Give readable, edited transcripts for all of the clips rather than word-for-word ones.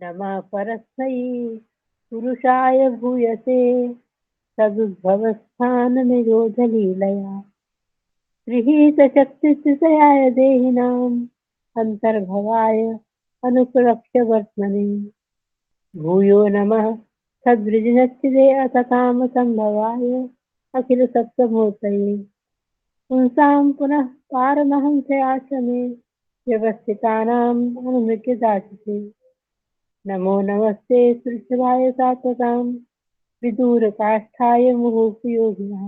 नमः परस्मै पुरुषाय भूयसे तदुद्भवस्थाननिरोधलीलया गृहीतशक्तितिशयाय देहिनाम् अन्तर्भवाय अनुप्रलक्ष्य वर्त्मने भूयो नमः सद्वृजिनश्चिदे अतकामसम्भवाय अखिलसत्त्वमूर्तये पुंसां पुनः पारमहंसयाश्रमे व्यवस्थितानाम् अनुमृत्युदाचिते नमो नमस्ते सृष्टभाय सात्वतां विदूरकाष्ठाय मुहुर्योगिनः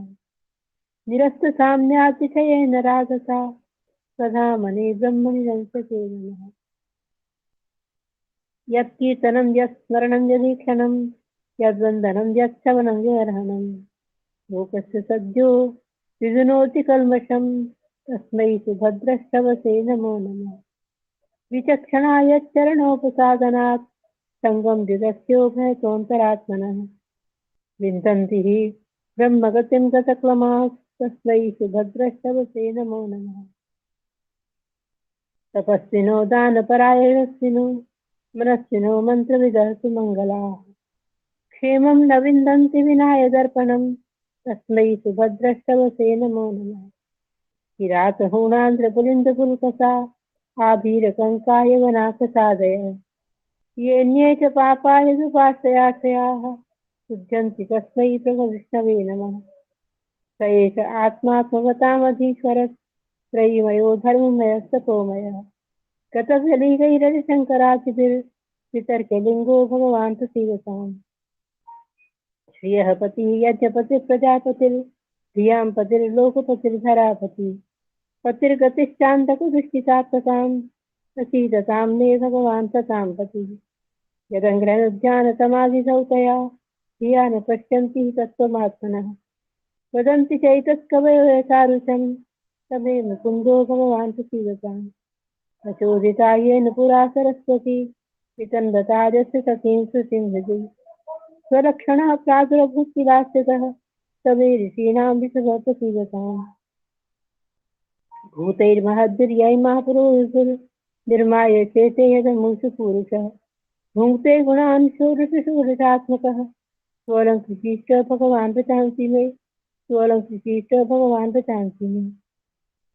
निरस्तसाम्यातिशयेन रागसा स्वधामने ब्रह्मणि रंसते नमः यत्कीर्तनं यत्स्मरणं यदीक्षणं यद्वन्दनं यच्छवनं यदर्हणं लोकस्य सद्यो विजुनोति कल्मषं तस्मै सुभद्रश्रवसे नमो नमः विचक्षणाय चरणोपसादनात् सङ्गं दिदस्योभयतोऽन्तरात्मनः विन्दन्ति हि ब्रह्मगतिं गतक्लमाः तस्मै सुभद्रश्रवसे नमो नमः तपस्विनो दानपरायणस्विनो मनस्विनो मन्त्रविदः सुमङ्गलाः क्षेमं न विन्दन्ति विनाय दर्पणं तस्मै सुभद्रश्रवसे नमो नमः किरातहूणान्ध्रपुलिन्दपुल्कसा आभीरकङ्काय वनाकसादय येऽन्ये च पापाय सुपाश्रयाश्रयाः शुध्यन्ति तस्मै प्रभविष्णवे नमः स एष आत्मात्मवतामधीश्वरः त्रयीमयो धर्ममयः तपोमयः गतफलीकैरतिशङ्कराचिभिर्वितर्क्यलिङ्गो भगवान् प्रसीदताम् श्रियः पतिः यज्ञपतिः प्रजापतिर्धियां पतिर्लोकपतिर्धरापतिः पतिर्गतिश्चान्तकदृष्टिसात्वतां प्रसीदतां मे भगवान् सतां पतिः यदङ्ग्रहनुज्ञानसमाधिधौतया धिया न पश्यन्ति हि तत्त्वमात्मनः वदन्ति चैतत्कवयो यथारुचं तमे मुकुन्दो भगवान् प्रसीदताम् प्रचोदिता येन पुरा सरस्वती वितन्वताजस्य सतीं श्रुतिं हृदि स्वलक्षणः प्रादुरभूतिलास्यतः तमे ऋषीणां विशदः प्रसीदताम् भूतैर्महद्भिर्यै महापुरुषनिर्माय चेते यदमुषु पुरुषः भुङ्क्ते गुणान् षोडशोडशात्मकः स्वलङ्कृतिश्च भगवान् प्रचान्ति मे स्वलङ्कृतिश्च भगवान् प्रचान्ति मे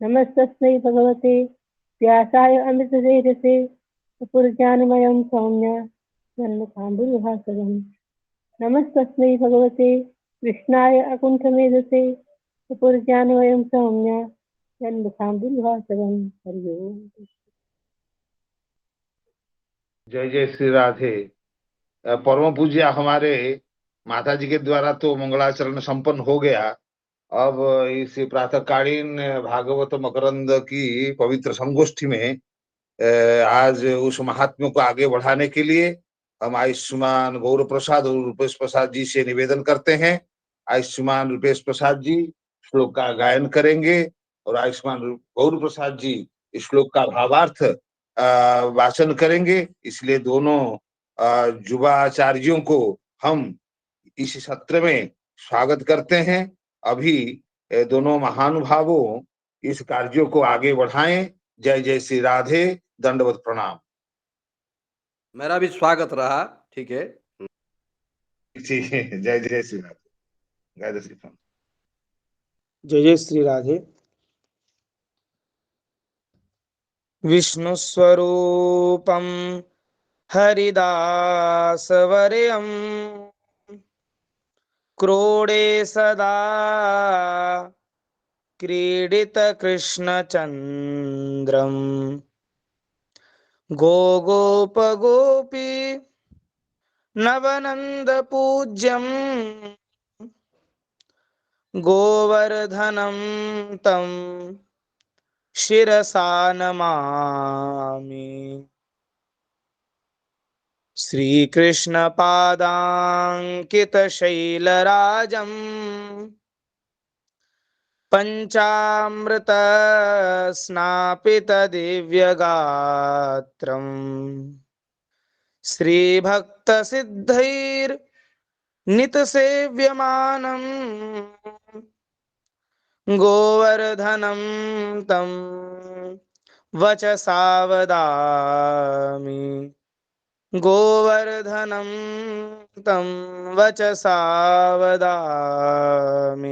नमस्तस्मै भगवते व्यासाय अमृतवेदसे पुरज्ञानमयं सौम्या जन्मकाम्बुरुहासगम् नमस्तस्मै भगवते कृष्णाय अकुण्ठमेधसे पुरज्ञानमयं सौम्या जन्मकाम्बुरुहासगम् हरि ओम्। जय जय श्री राधे। परम पूज्य हमारे माता जी के द्वारा तो मंगलाचरण संपन्न हो गया। अब इस प्रातःकालीन भागवत मकरंद की पवित्र संगोष्ठी में आज उस महात्म्य को आगे बढ़ाने के लिए हम आयुष्मान गौर प्रसाद और रूपेश प्रसाद जी से निवेदन करते हैं। आयुष्मान रूपेश प्रसाद जी श्लोक का गायन करेंगे और आयुष्मान गौर प्रसाद जी इस श्लोक का भावार्थ वाचन करेंगे। इसलिए दोनों युवा आचार्यों को हम इस सत्र में स्वागत करते हैं। अभी दोनों महानुभावों इस कार्यों को आगे बढ़ाएं। जय जय श्री राधे, दंडवत प्रणाम। मेरा भी स्वागत रहा। ठीक है, जय जय श्री राधे, जय श्री राधे, जय जय श्री राधे। विष्णुस्वरूपं हरिदासवर्यं क्रोडे सदा क्रीडितकृष्णचन्द्रम् गोगोपगोपी नवनन्दपूज्यं गोवर्धनं तं शिरसा नमामि। श्रीकृष्णपादाङ्कितशैलराजं पञ्चामृतस्नापितदिव्यगात्रम् श्रीभक्तसिद्धैर्नितसेव्यमानं गोवर्धनं तं वचसा वदामि। गोवर्धनं तं वचसा वदामि।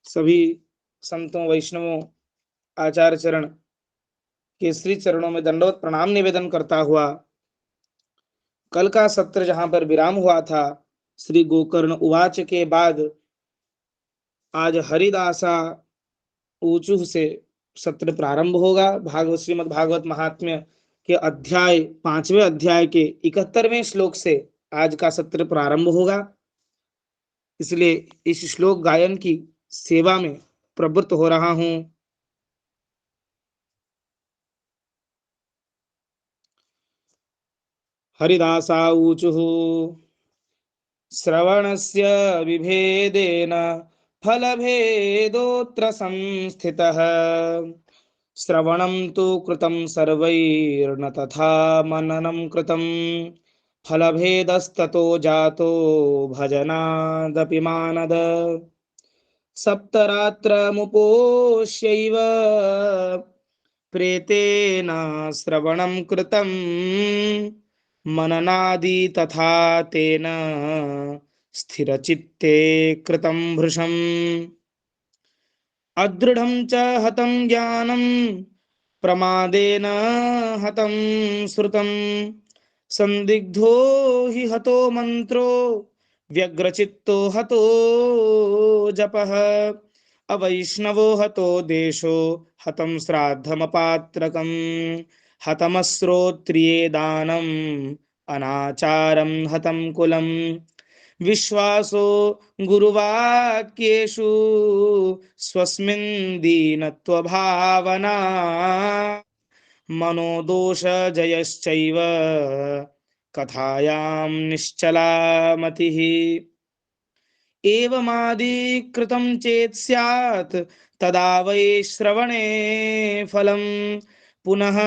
सभी संतों, वैष्णवों, आचार्य चरण के श्री चरणों में दंडवत प्रणाम निवेदन करता हुआ कल का सत्र जहां पर विराम हुआ था, श्री गोकर्ण उवाच के बाद आज हरिदासा ऊचुः से सत्र प्रारंभ होगा। भागवत श्रीमद् भागवत महात्म्य के अध्याय 5वें अध्याय के 71वें श्लोक से आज का सत्र प्रारंभ होगा। इसलिए इस श्लोक गायन की सेवा में प्रवृत्त हो रहा हूं। हरिदासा ऊचुः श्रवणस्य विभेदेन फलभेदोऽत्र संस्थितः। श्रवणं तु कृतं सर्वैर्न तथा मननं कृतं। फलभेदस्ततो जातो भजनादपि मानद। सप्तरात्रमुपोष्यैव प्रेतेन श्रवणं कृतं। मननादि तथा तेन स्थिरचित्ते कृतं भृशम्। अदृढं च हतं ज्ञानं प्रमादेन हतं श्रुतं। संदिग्धो हि हतो मंत्रो व्यग्रचित्तो हतो जपः। अवैष्णवो हतो देशो हतं श्राद्धमपात्रकम्। हतमश्रोत्रिये दानम् अनाचारं हतं कुलम्। विश्वासो गुरुवाक्येषु स्वस्मिन् दीनत्वभावना। मनोदोष जयश्चैव कथायां निश्चला मतिः। एवमादिकृतं चेत् स्यात् तदा वै श्रवणे फलम्। पुनः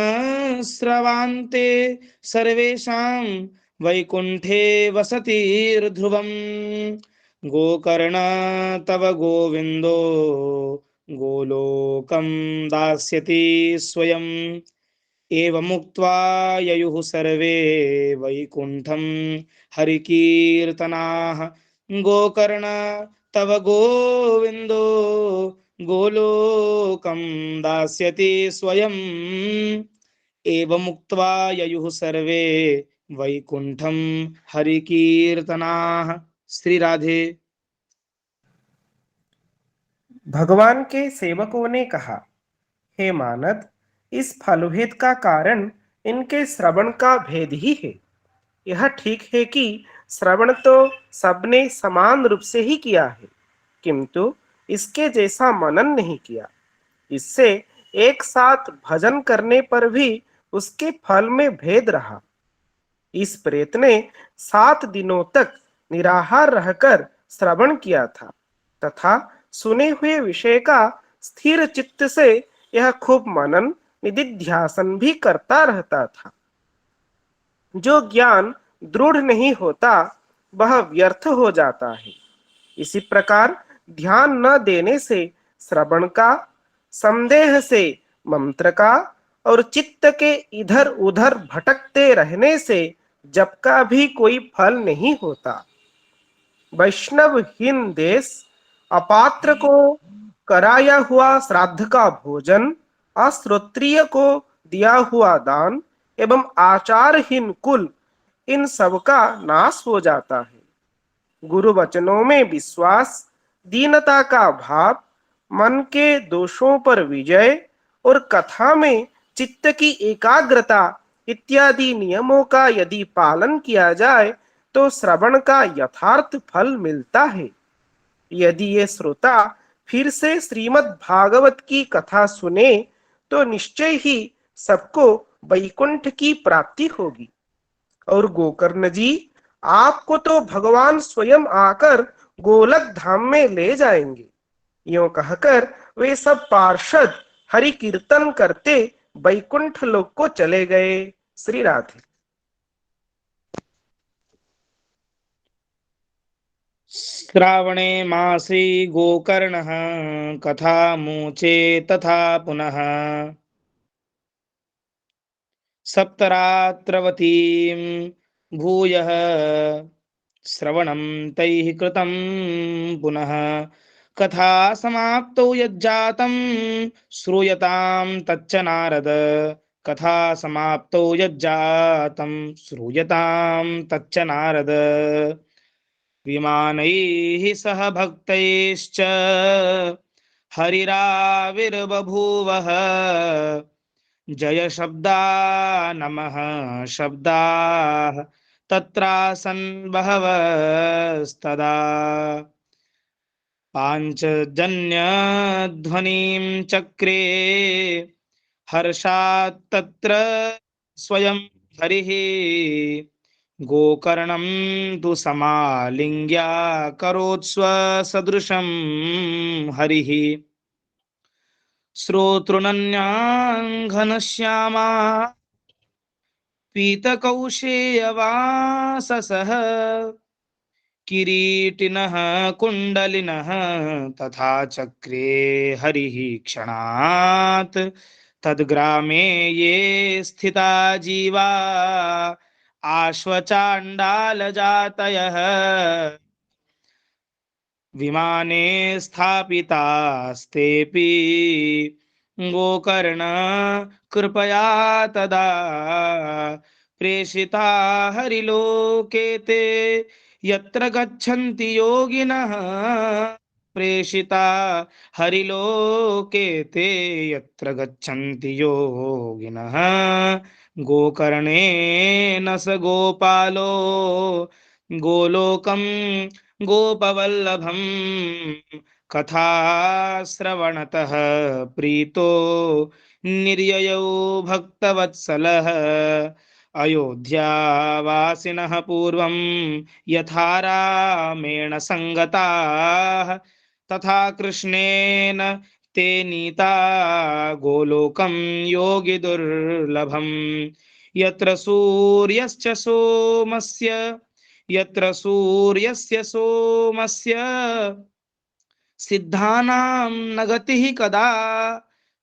श्रवान्ते सर्वेषां वैकुण्ठे वसतिर्ध्रुवम्। गोकर्ण तव गोविन्दो गोलोकं दास्यति स्वयम्। एवमुक्त्वा ययुः सर्वे वैकुण्ठं हरिकीर्तनाः। गोकर्ण तव गोविन्दो गोलोकं दास्यति स्वयम्। एवमुक्त्वा ययुः सर्वे वैकुण्ठं हरिकीर्तनाः। श्री राधे। भगवान के सेवकों ने कहा, हे मानद, इस फलभेद का कारण इनके श्रवण का भेद ही है। यह ठीक है कि श्रवण तो सबने समान रूप से ही किया है, किंतु इसके जैसा मनन नहीं किया। इससे एक साथ भजन करने पर भी उसके फल में भेद रहा। इस प्रेत ने 7 दिनों तक निराहार रहकर श्रवण किया था तथा सुने हुए विषय का स्थिर चित्त से यह खूब मनन निदिध्यासन भी करता रहता था। जो ज्ञान दृढ़ नहीं होता वह व्यर्थ हो जाता है। इसी प्रकार ध्यान न देने से श्रवण का, संदेह से मंत्र का और चित्त के इधर उधर भटकते रहने से जप का भी कोई फल नहीं होता। वैष्णवहीन देश, अपात्र को कराया हुआ श्राद्ध का भोजन, अश्रोत्रिय को दिया हुआ दान एवं आचारहीन कुल, इन सब का नाश हो जाता है। गुरु वचनों में विश्वास, दीनता का भाव, मन के दोषों पर विजय और कथा में चित्त की एकाग्रता इत्यादि नियमों का यदि पालन किया जाए तो श्रवण का यथार्थ फल मिलता है। यदि ये श्रोता फिर से श्रीमद् भागवत की कथा सुने तो निश्चय ही सबको वैकुंठ की प्राप्ति होगी। और गोकर्ण जी, आपको तो भगवान स्वयं आकर गोलक धाम में ले जाएंगे। यूं कहकर वे सब पार्षद हरि कीर्तन करते वैकुंठ लोक को चले गए। श्री राधे। श्रावणे मासी गोकर्णः कथा मूचे तथा पुनः। सप्तरात्रवतीं भूयः श्रवणं तैः कृतं पुनः कथा समाप्तौ यज्जातं श्रूयतां तच्च नारद कथा समाप्तौ यज्जातं श्रूयतां तच्च नारद विमानैः सह भक्तैश्च हरिराविर्बभूवः जय शब्दा नमः शब्दाः तत्रासन् बहवस्तदा पाञ्चजन्यध्वनिं चक्रे हर्षात् तत्र स्वयं हरिः गोकर्णं तु समालिङ्ग्याकरोत्स्वसदृशं हरिः श्रोतृनन्याङ्घनश्यामा पीतकौशेयवाससः किरीटिनः कुण्डलिनः तथा चक्रे हरिः क्षणात् तद्ग्रामे ये स्थिता जीवा आश्वचाण्डालजातयः विमाने स्थापितास्तेऽपि गोकर्ण कृपया तदा प्रेषिता हरिलोके ते यत्र गच्छन्ति योगिनः प्रेषिता हरिलोके ते यत्र गच्छन्ति योगिनः गोकर्णेन स गोपालो गोलोकं गोपवल्लभम् कथाश्रवणतः प्रीतो निर्ययौ भक्तवत्सलः अयोध्यावासिनः पूर्वं यथा रामेण संगताः तथा कृष्णेन ते नीता गोलोकं योगी दुर्लभम् यत्र सूर्यस्य सोमस्य सिद्धानां न गतिः कदा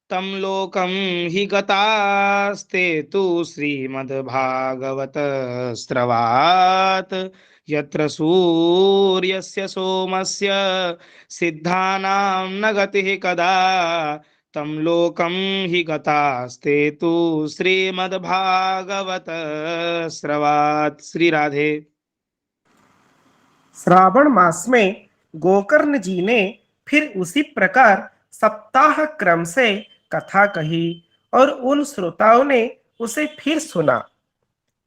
तं लोकं हि गतास्ते तु श्रीमद्भागवत श्रवात् यत्र सूर्यस्य सोमस्य सिद्धानां न गतिः कदा तं लोकं हि गतास्ते तु श्रीमद्भागवत श्रवात्। श्री राधे। श्रावण मास में गोकर्ण जी ने फिर उसी प्रकार सप्ताह क्रम से कथा कही और उन श्रोताओं ने उसे फिर सुना।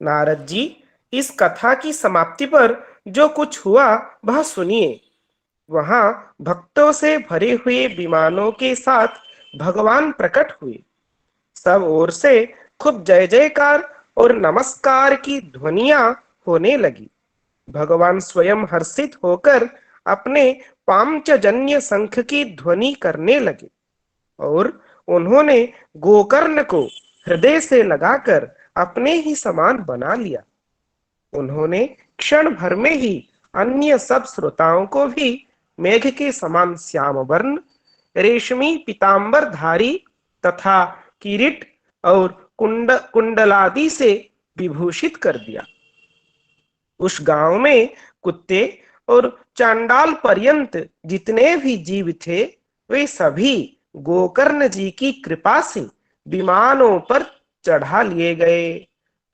नारद जी, इस कथा की समाप्ति पर जो कुछ हुआ वह सुनिए। वहां भक्तों से भरे हुए विमानों के साथ भगवान प्रकट हुए। सब ओर से खूब जय जयकार और नमस्कार की ध्वनियां होने लगी। भगवान स्वयं हर्षित होकर अपने पांचजन्य शंख की ध्वनि करने लगे और उन्होंने गोकर्ण को हृदय से लगाकर अपने ही समान बना लिया। उन्होंने क्षण भर में ही अन्य सब श्रोताओं को भी मेघ के समान श्याम वर्ण, रेशमी पीतांबर धारी तथा किरीट और कुंडलादि से विभूषित कर दिया। उस गांव में कुत्ते और चांडाल पर्यंत जितने भी जीव थे वे सभी गोकर्ण जी की कृपा से विमानों पर चढ़ा लिए गए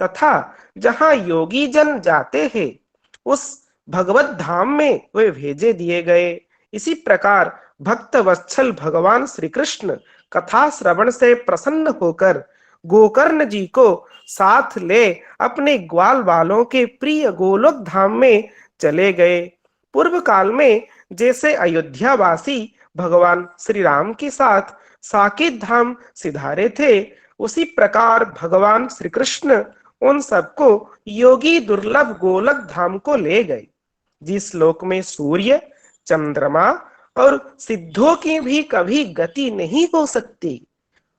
तथा जहां योगी जन जाते हैं उस भगवत धाम में वे भेजे दिए गए। इसी प्रकार भक्त वत्सल भगवान श्री कृष्ण कथा श्रवण से प्रसन्न होकर गोकर्ण जी को साथ ले अपने ग्वाल वालों के प्रिय गोलोक धाम में चले गए। पूर्व काल में जैसे अयोध्यावासी भगवान श्री राम के साथ साकेत धाम सिधारे थे, उसी प्रकार भगवान श्री कृष्ण उन सबको योगी दुर्लभ गोलक धाम को ले गए, जिस लोक में सूर्य, चंद्रमा और सिद्धों की भी कभी गति नहीं हो सकती।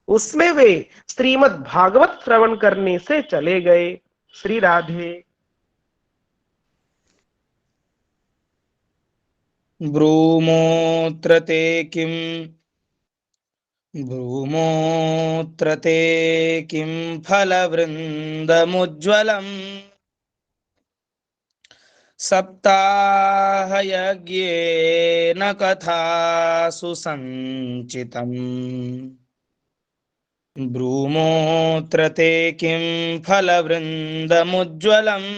उसमें वे श्रीमद् भागवत श्रवण करने से चले गए। श्री राधे। ब्रूमोऽत्र ते किं भ्रूमोऽत्र ते किं फलवृन्दमुज्ज्वलम् सप्ताहयज्ञेन कथासु सञ्चितम् भ्रूमोऽत्र ते किं फलवृन्दमुज्ज्वलम्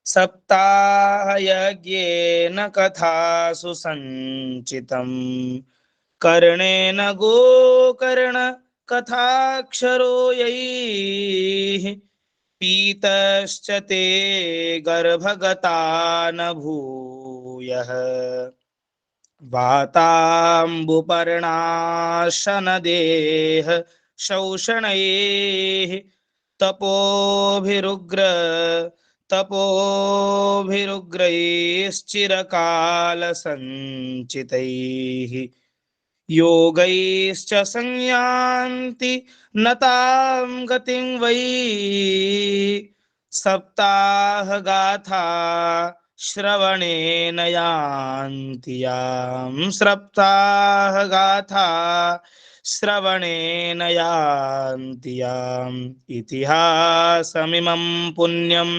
सप्ताहयज्ञेन कथासु सञ्चितम् कर्णेन गोकर्ण कथाक्षरो यैः पीतश्च ते गर्भगता न भूयः वाताम्बुपर्णाशनदेह शोषणैः तपोभिरुग्रैश्चिरकालसञ्चितैः योगैश्च संयान्ति न तां गतिं वै सप्ताहगाथा श्रवणेन यान्ति यां सप्ताहगाथा श्रवणेन यान्ति याम् इतिहासमिमं पुण्यं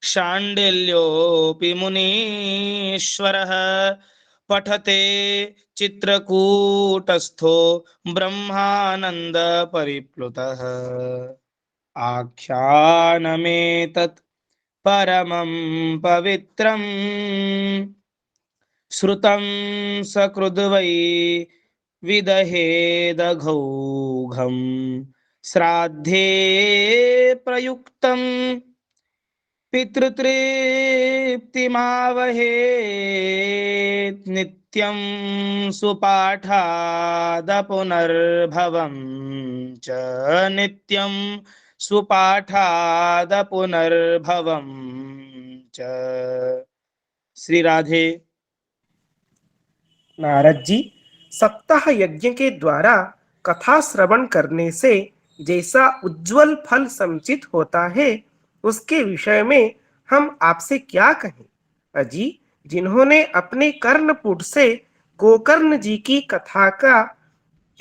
शाण्डिल्योऽपि मुनीश्वरः पठते चित्रकूटस्थो ब्रह्मानंद परिप्लुतः आख्यानमेतत् परमं पवित्रं श्रुतं सकृद्वै विदहेदघौघम् श्राद्धे प्रयुक्तं पितृतृप्तिमावहेत् नित्यं सुपाठादपुनर्भवं च नित्यं सुपाठादपुनर्भवं च। श्री राधे। नारद जी, सप्ताह यज्ञ के द्वारा कथा श्रवण करने से जैसा उज्जवल फल संचित होता है, उसके विषय में हम आपसे क्या कहें। अजी, जिन्होंने अपने कर्णपुट से गोकर्ण जी की कथा का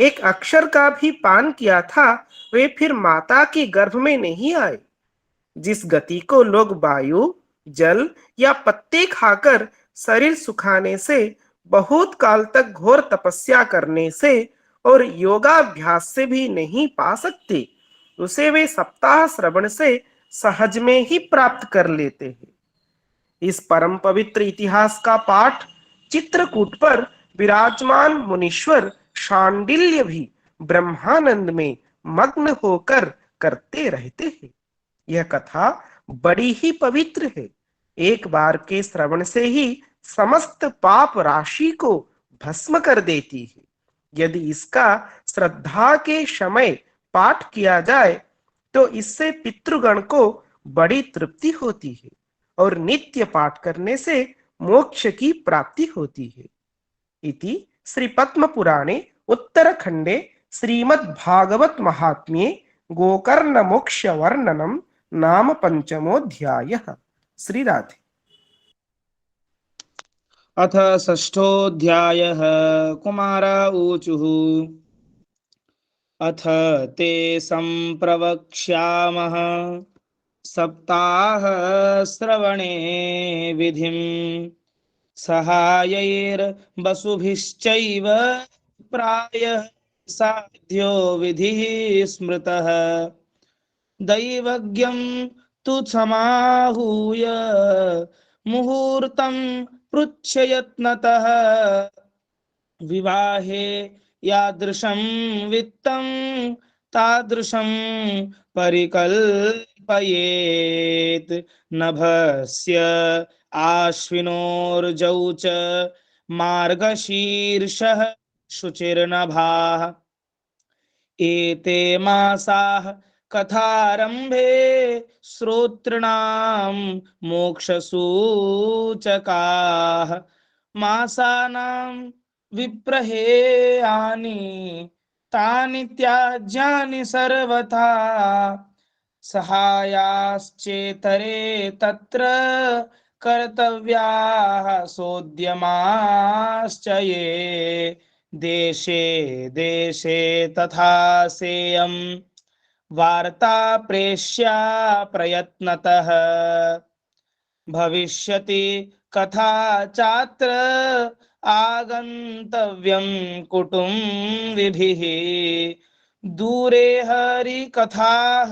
एक अक्षर का भी पान किया था, वे फिर माता के गर्भ में नहीं आए। जिस गति को लोग वायु, जल या पत्ते खाकर शरीर सुखाने से, बहुत काल तक घोर तपस्या करने से और योगाभ्यास से भी नहीं पा सकते, उसे वे सप्ताह श्रवण से सहज में ही प्राप्त कर लेते हैं। इस परम पवित्र इतिहास का पाठ चित्रकूट पर विराजमान मुनीश्वर शांडिल्य भी ब्रह्मानंद में मग्न होकर करते रहते हैं। यह कथा बड़ी ही पवित्र है। एक बार के श्रवण से ही समस्त पाप राशि को भस्म कर देती है। यदि इसका श्रद्धा के समय पाठ किया जाए तो इससे पितृगण को बड़ी तृप्ति होती है और नित्य पाठ करने से मोक्ष की प्राप्ति होती है। इति श्री पद्म पुराणे उत्तरखंडे श्रीमद् भागवत महात्म्ये गोकर्ण मोक्ष वर्णनम नाम पंचमोऽध्यायः। श्री राधे। अथ षष्ठोऽध्यायः। कुमारा ऊचुः अथ ते संप्रवक्ष्यामः सप्ताह श्रवणे विधिं सहायैर्वसुभिश्चैव प्रायः साध्यो विधिः स्मृतः दैवज्ञं तु समाहूय मुहूर्तं पृच्छयत्नतः विवाहे यादृशं वित्तं तादृशं परिकल्पयेत् नभस्य आश्विनोर्जौ च मार्गशीर्षः शुचिर्नभाः एते मासाः कथारम्भे श्रोतॄणां मोक्षसूचकाः मासानां विप्रहेयानि तानि त्याज्यानि सर्वथा सहायाश्चेतरे तत्र कर्तव्याः सोद्यमाश्च ये देशे देशे तथा सेयं वार्ता प्रेष्या प्रयत्नतः भविष्यति कथा चात्र आगन्तव्यं कुटुम्बिभिः दूरे हरिकथाः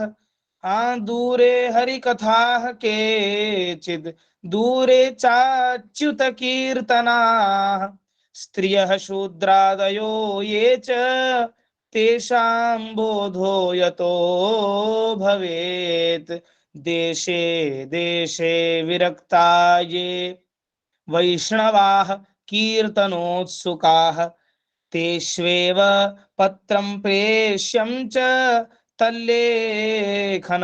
दूरे हरिकथाः केचिद् दूरे चाच्युतकीर्तनाः स्त्रियः शूद्रादयो ये च तेषां बोधो यतो भवेत् देशे देशे विरक्ता ये वैष्णवाः कीर्तनोत्सुकाः तेष्वेव पत्रं प्रेष्यं च तल्लेखनमितीरितम्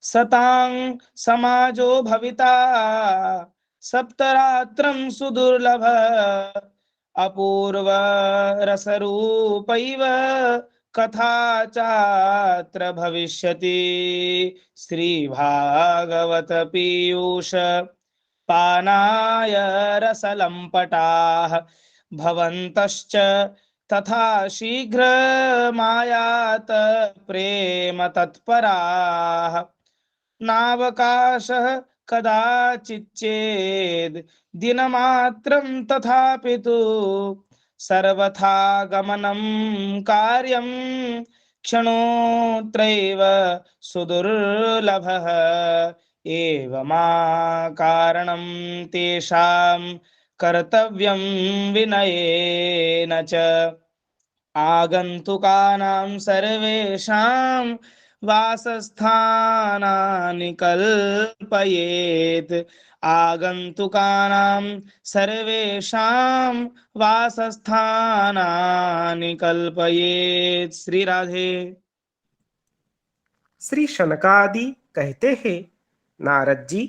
सतां समाजो भविता सप्तरात्रं सुदुर्लभ अपूर्व रसरूपैव कथा चात्र भविष्यति श्रीभागवत पीयूष पानाय रसलम्पटाः भवन्तश्च तथा शीघ्रमायात प्रेम तत्पराः नावकाशः कदाचिच्चेद् दिनमात्रं तथापि तु सर्वथा गमनं कार्यं क्षणोत्रैव सुदुर्लभः एवमाकारणं तेषां कर्तव्यं विनयेन च आगन्तुकानां सर्वेषां वासस्थानानि कल्पयेत् आगन्तुकानां सर्वेषां वासस्थानानि कल्पयेत्। श्री राधे। श्री शनकादि कहते हैं, नारद जी,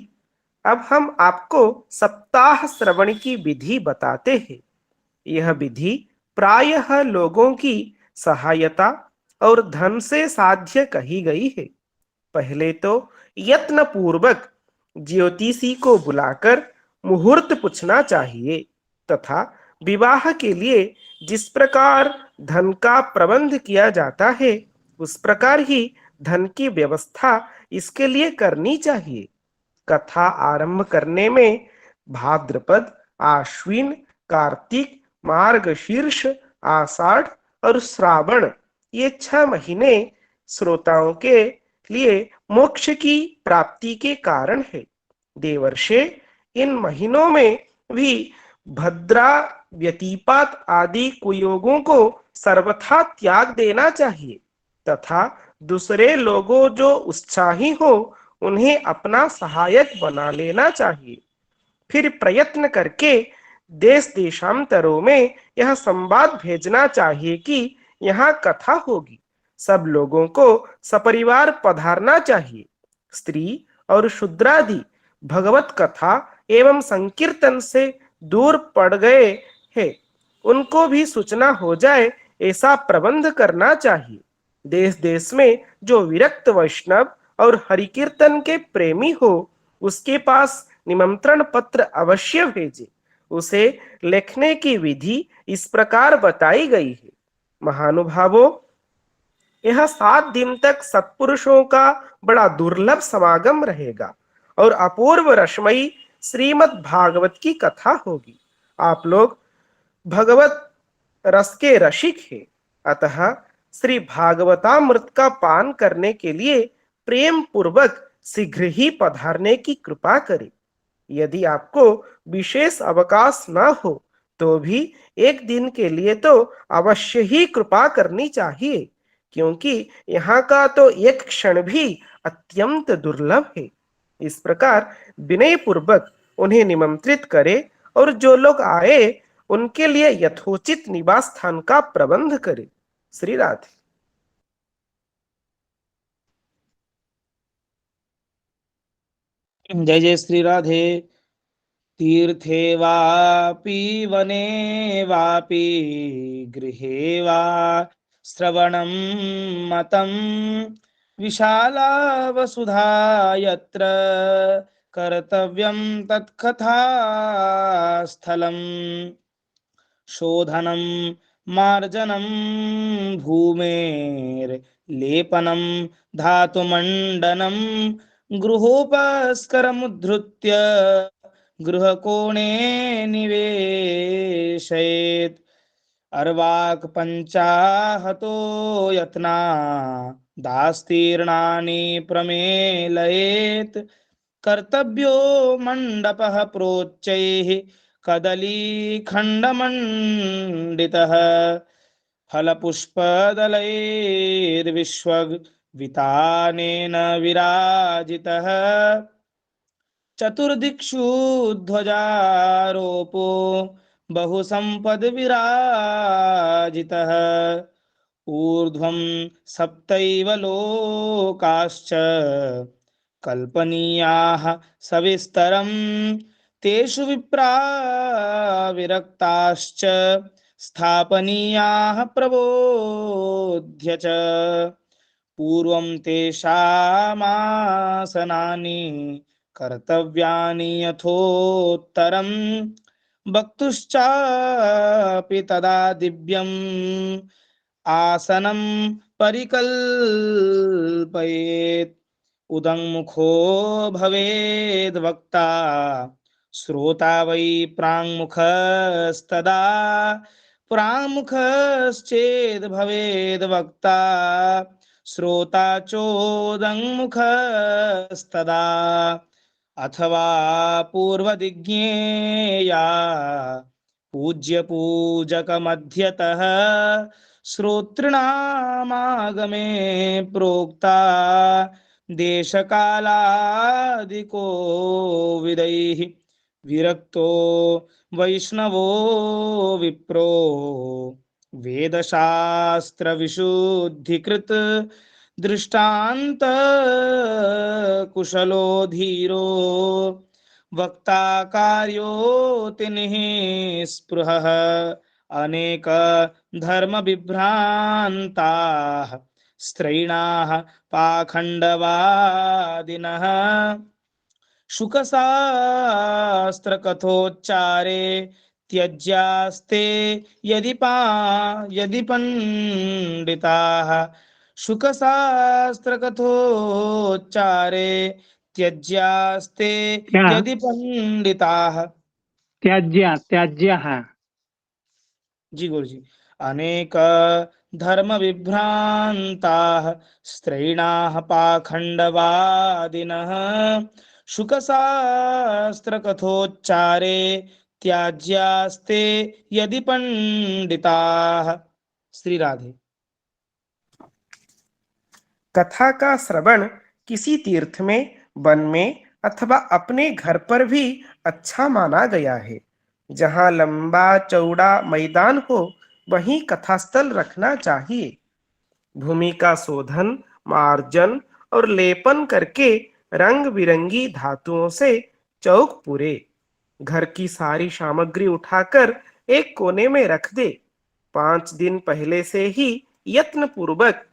अब हम आपको सप्ताह श्रवण की विधि बताते हैं। यह विधि प्रायः लोगों की सहायता और धन से साध्य कही गई है। पहले तो यत्न पूर्वक ज्योतिषी को बुलाकर मुहूर्त पूछना चाहिए तथा विवाह के लिए जिस प्रकार धन का प्रबंध किया जाता है उस प्रकार ही धन की व्यवस्था इसके लिए करनी चाहिए। कथा आरंभ करने में भाद्रपद, आश्विन, कार्तिक, मार्गशीर्ष, आषाढ़ और श्रावण ये 6 महीने श्रोताओं के लिए मोक्ष की प्राप्ति के कारण है। देवर्षे इन महीनों में भी भद्रा, व्यतिपात आदि कुयोगों को सर्वथा त्याग देना चाहिए तथा दूसरे लोगों जो उत्साही हो उन्हें अपना सहायक बना लेना चाहिए। फिर प्रयत्न करके देश देशांतरों में यह संवाद भेजना चाहिए कि यहाँ कथा होगी, सब लोगों को सपरिवार पधारना चाहिए। स्त्री और शूद्रादि भगवत कथा एवं संकीर्तन से दूर पड़ गए हैं, उनको भी सूचना हो जाए ऐसा प्रबंध करना चाहिए। देश देश में जो विरक्त वैष्णव और हरिकीर्तन के प्रेमी हो उसके पास निमंत्रण पत्र अवश्य भेजे। उसे लिखने की विधि इस प्रकार बताई गई है। महानुभावों, यह 7 दिन तक सत्पुरुषों का बड़ा दुर्लभ समागम रहेगा और अपूर्व रसमयी श्रीमद् भागवत की कथा होगी। आप लोग भगवत रस के रसिक हैं, अतः श्री भागवतामृत का पान करने के लिए प्रेम पूर्वक शीघ्र ही पधारने की कृपा करें। यदि आपको विशेष अवकाश न हो तो भी एक दिन के लिए तो अवश्य ही कृपा करनी चाहिए, क्योंकि यहाँ का तो एक क्षण भी अत्यंत दुर्लभ है। इस प्रकार विनय पूर्वक उन्हें निमंत्रित करें और जो लोग आए उनके लिए यथोचित निवास स्थान का प्रबंध करें। श्री राधे। जय जय श्री राधे। तीर्थे वापि वने वापि गृहे वा श्रवणं मतं विशाला वसुधा यत्र कर्तव्यं तत्कथास्थलं शोधनं मार्जनं भूमेर्लेपनं धातुमण्डनं गृहोपस्करमुद्धृत्य गृहकोणे निवेशयेत् अर्वाक पंचाहतो यत्ना दास्तीर्णानि प्रमेलयेत् कर्तव्यो मण्डपः प्रोच्चैः कदलीखण्डमण्डितः फलपुष्पदलैर्विश्ववितानेन विराजितः चतुर्दिक्षु ध्वजारोपो बहुसंपद विराजितः ऊर्ध्वं सप्तैव लोकाश्च कल्पनीयाः सविस्तरं तेषु विप्रा विरक्ताश्च स्थापनीयाः प्रबोध्य च पूर्वं तेषामासनानि कर्तव्यानि यथोत्तरं वक्तुश्चापि तदा दिव्यम् आसनं परिकल्पयेत् उदङ्मुखो भवेद् वक्ता श्रोता वै प्राङ्मुखस्तदा प्राङ्मुखश्चेद् भवेद् वक्ता श्रोता चोदङ्मुखस्तदा अथवा पूर्वदिज्ञेया पूज्य पूजक मध्यतः श्रोतृणामागमे प्रोक्ता देशकालादिको विदैः विरक्तो वैष्णवो विप्रो वेदशास्त्र विशुद्धिकृत दृष्टांत कुशलो धीरो वक्ता कार्योतिनिः स्पृहः अनेक धर्म विभ्रांताः स्त्रैणाः पाखंडवादिनः शुकशास्त्र कथोच्चारे त्यज्यास्ते यदि पंडिताः शुकशास्त्र कथोच्चारे त्यज्यास्ते क्या यदि पंडिताः। त्याज्यः जी गुरुजी। अनेक धर्म विभ्रांताः स्त्रैणाः पाखंडवादिनः शुकशास्त्र कथोच्चारे त्याज्यास्ते यदि पंडिताः। श्री राधे। कथा का श्रवण किसी तीर्थ में, वन में अथवा अपने घर पर भी अच्छा माना गया है। जहाँ लंबा चौड़ा मैदान हो वहीं कथास्थल रखना चाहिए। भूमि का शोधन, मार्जन और लेपन करके रंग बिरंगी धातुओं से चौक पूरे। घर की सारी सामग्री उठाकर एक कोने में रख दे। 5 दिन पहले से ही यत्न पूर्वक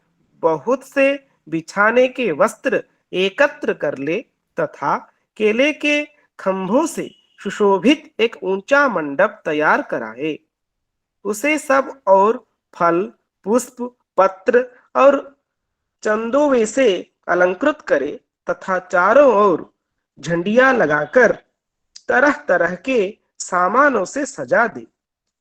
बहुत से बिछाने के वस्त्र एकत्र कर ले तथा केले के खंभों से सुशोभित एक ऊंचा मंडप तैयार कराए। उसे सब और फल, पुष्प, पत्र और चंदों से अलंकृत करे तथा चारों ओर झंडियां लगाकर तरह तरह के सामानों से सजा दे।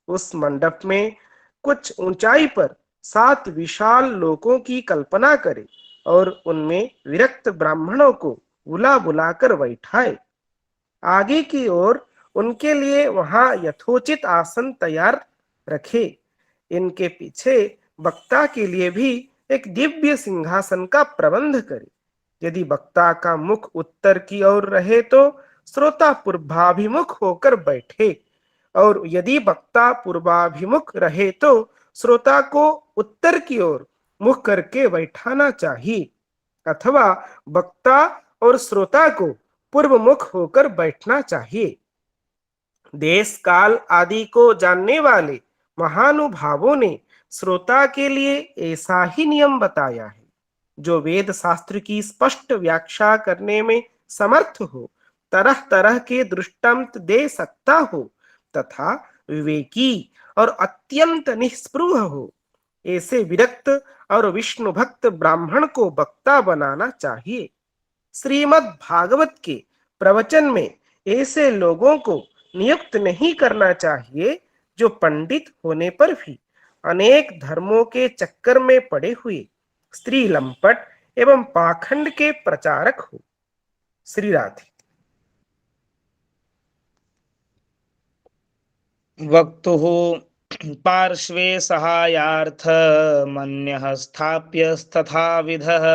उस मंडप में कुछ ऊंचाई पर 7 विशाल लोकों की कल्पना करे और उनमें विरक्त ब्राह्मणों को बुला बुलाकर बैठाए। आगे की ओर उनके लिए वहां यथोचित आसन तैयार रखे। इनके पीछे वक्ता के लिए भी एक दिव्य सिंहासन का प्रबंध करे। यदि वक्ता का मुख उत्तर की ओर रहे तो श्रोता पूर्वाभिमुख होकर बैठे, और यदि वक्ता पूर्वाभिमुख रहे तो श्रोता को उत्तर की ओर मुख करके बैठाना चाहिए, अथवा वक्ता और श्रोता को पूर्व मुख होकर बैठना चाहिए। देश काल आदि को जानने वाले महानुभावों ने श्रोता के लिए ऐसा ही नियम बताया है। जो वेद शास्त्र की स्पष्ट व्याख्या करने में समर्थ हो तरह तरह के दृष्टांत दे सकता हो तथा विवेकी और अत्यंत निस्पृह हो, ऐसे विरक्त और विष्णु भक्त ब्राह्मण को वक्ता बनाना चाहिए। श्रीमद् भागवत के प्रवचन में ऐसे लोगों को नियुक्त नहीं करना चाहिए जो पंडित होने पर भी अनेक धर्मों के चक्कर में पड़े हुए स्त्री लंपट एवं पाखंड के प्रचारक हो। श्री राधे। वक्तुः पार्श्वे सहायार्थ मन्यः स्थाप्यस्तथाविधः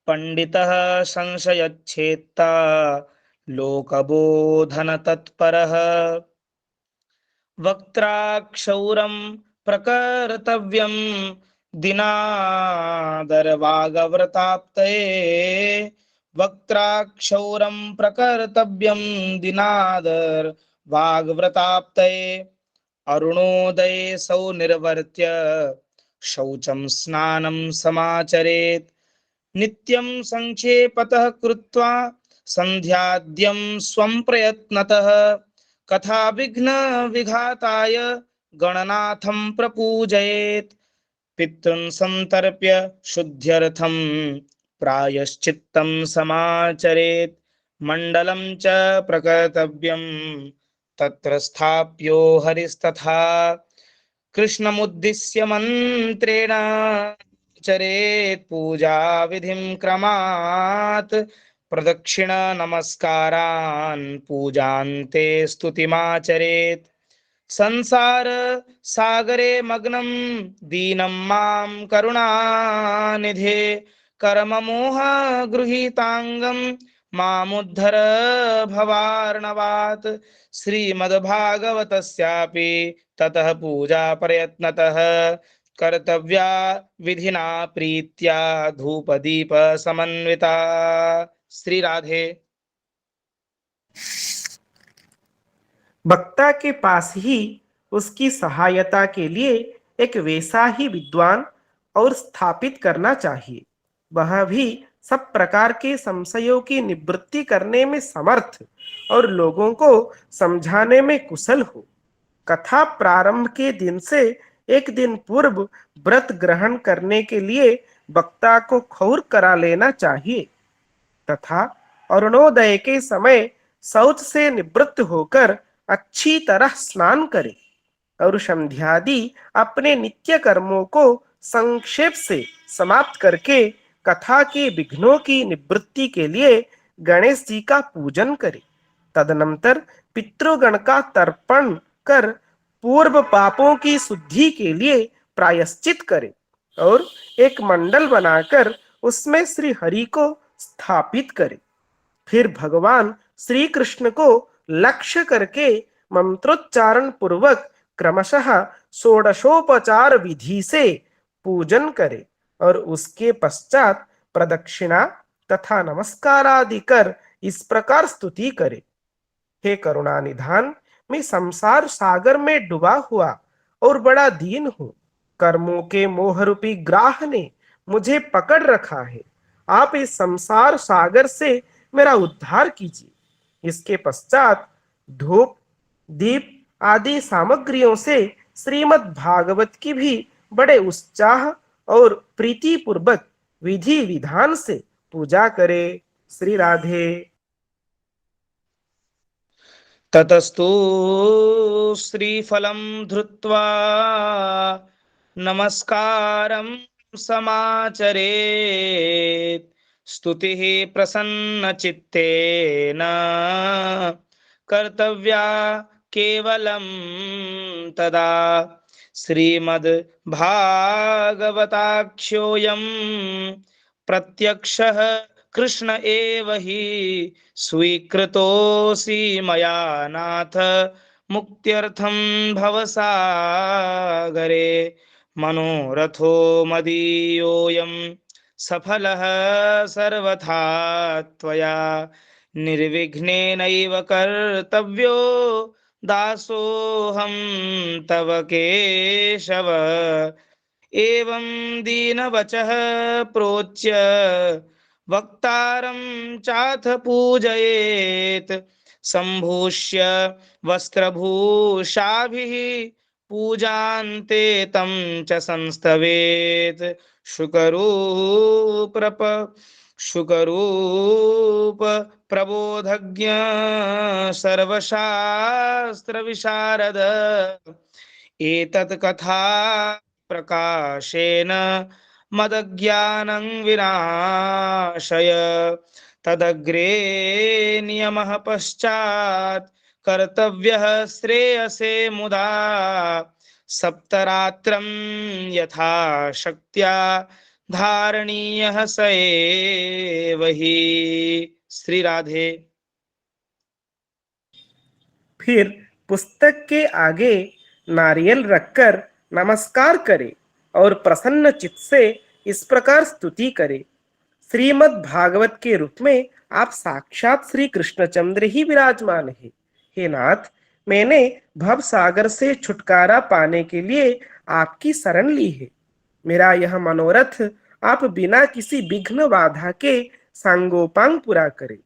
पंडितः संशयच्छेत्ता लोकबोधन तत्परः वक्त्राक्षौरं प्रकर्तव्यं दिनादरवागव्रताप्तये वक्त्राक्षौरं प्रकर्तव्यं दिनादर वाग्व्रताप्तये अरुणोदये सौ निर्वर्त्य शौचं स्नानं समाचरेत् नित्यं संक्षेपतः कृत्वा संध्याद्यं स्वं प्रयत्नतः कथा विघ्न विघाताय गणनाथं प्रपूजयेत् पितॄन् संतर्प्य शुद्ध्यर्थं प्रायश्चित्तं समाचरेत् मण्डलं च प्रकर्तव्यं तत्र स्थाप्यो हरिस्तथा कृष्णमुद्दिश्य मन्त्रेण चरेत् पूजा विधिं क्रमात् प्रदक्षिण नमस्कारान् पूजान्ते स्तुतिमाचरेत् संसार सागरे मग्नं दीनं मां करुणानिधे कर्म मोह गृहीतांगं मामुद्धर भवार्णवात् श्रीमद्भागवतस्यापि ततः पूजा प्रयत्नतः कर्तव्या विधिना प्रीत्या धूपदीप समन्विता। श्री राधे। वक्ता के पास ही उसकी सहायता के लिए एक वैसा ही विद्वान और स्थापित करना चाहिए, वह भी सब प्रकार के संशयों की निवृत्ति करने में समर्थ और लोगों को समझाने में कुशल हो। कथा प्रारंभ के दिन से एक दिन पूर्व व्रत ग्रहण करने के लिए वक्ता को खौर करा लेना चाहिए तथा अरुणोदय के समय शौच से निवृत्त होकर अच्छी तरह स्नान करे और संध्यादि अपने नित्य कर्मों को संक्षेप से समाप्त करके कथा के विघ्नों की निवृत्ति के लिए गणेश जी का पूजन करे। तदनंतर पितृगण का तर्पण कर पूर्व पापों की शुद्धि के लिए प्रायश्चित करे और एक मंडल बनाकर उसमें श्री हरि को स्थापित करे। फिर भगवान श्री कृष्ण को लक्ष्य करके मंत्रोच्चारण पूर्वक क्रमशः षोडशोपचार विधि से पूजन करे और उसके पश्चात प्रदक्षिणा तथा नमस्कार आदि कर इस प्रकार स्तुति करे। हे करुणा निधान, मैं संसार सागर में डूबा हुआ और बड़ा दीन हूँ। कर्मों के मोह रूपी ग्राह ने मुझे पकड़ रखा है। आप इस संसार सागर से मेरा उद्धार कीजिए। इसके पश्चात धूप दीप आदि सामग्रियों से श्रीमद् भागवत की भी बड़े उत्साह और प्रीति पूर्वक विधि विधान से पूजा करे। श्री राधे। ततस्तु श्रीफलं धृत्वा नमस्कारं समाचरेत् स्तुतिः प्रसन्नचित्तेन कर्तव्या केवलं तदा श्रीमद् भागवताख्योऽयं प्रत्यक्षः कृष्ण एव हि स्वीकृतोऽसि मया नाथ मुक्त्यर्थं भवसागरे मनोरथो मदीयोऽयं सफलः सर्वथा त्वया निर्विघ्नेनैव कर्तव्यो दासोऽहं तव केशव एवं दीनवचः प्रोच्य वक्तारं चाथ पूजयेत् सम्भूष्य वस्त्रभूषाभिः पूजान्ते तं च संस्तवेत् शुकरूप प्रबोधज्ञ सर्वशास्त्र विशारद एतत् कथा प्रकाशेन मदज्ञानं विनाशय तदग्रे नियमः पश्चात् कर्तव्यः श्रेयसे मुदा सप्तरात्रं यथा शक्त्या धारणीयः स एव हि। श्री राधे। फिर पुस्तक के आगे नारियल रखकर नमस्कार करे और प्रसन्न चित्त से इस प्रकार स्तुति करे, श्रीमद् भागवत के रूप में आप साक्षात श्री कृष्णचंद्र ही विराजमान है। हे नाथ, मैंने भव सागर से छुटकारा पाने के लिए आपकी शरण ली है। मेरा यह मनोरथ आप बिना किसी विघ्न बाधा के सांगोपांग पूरा करे।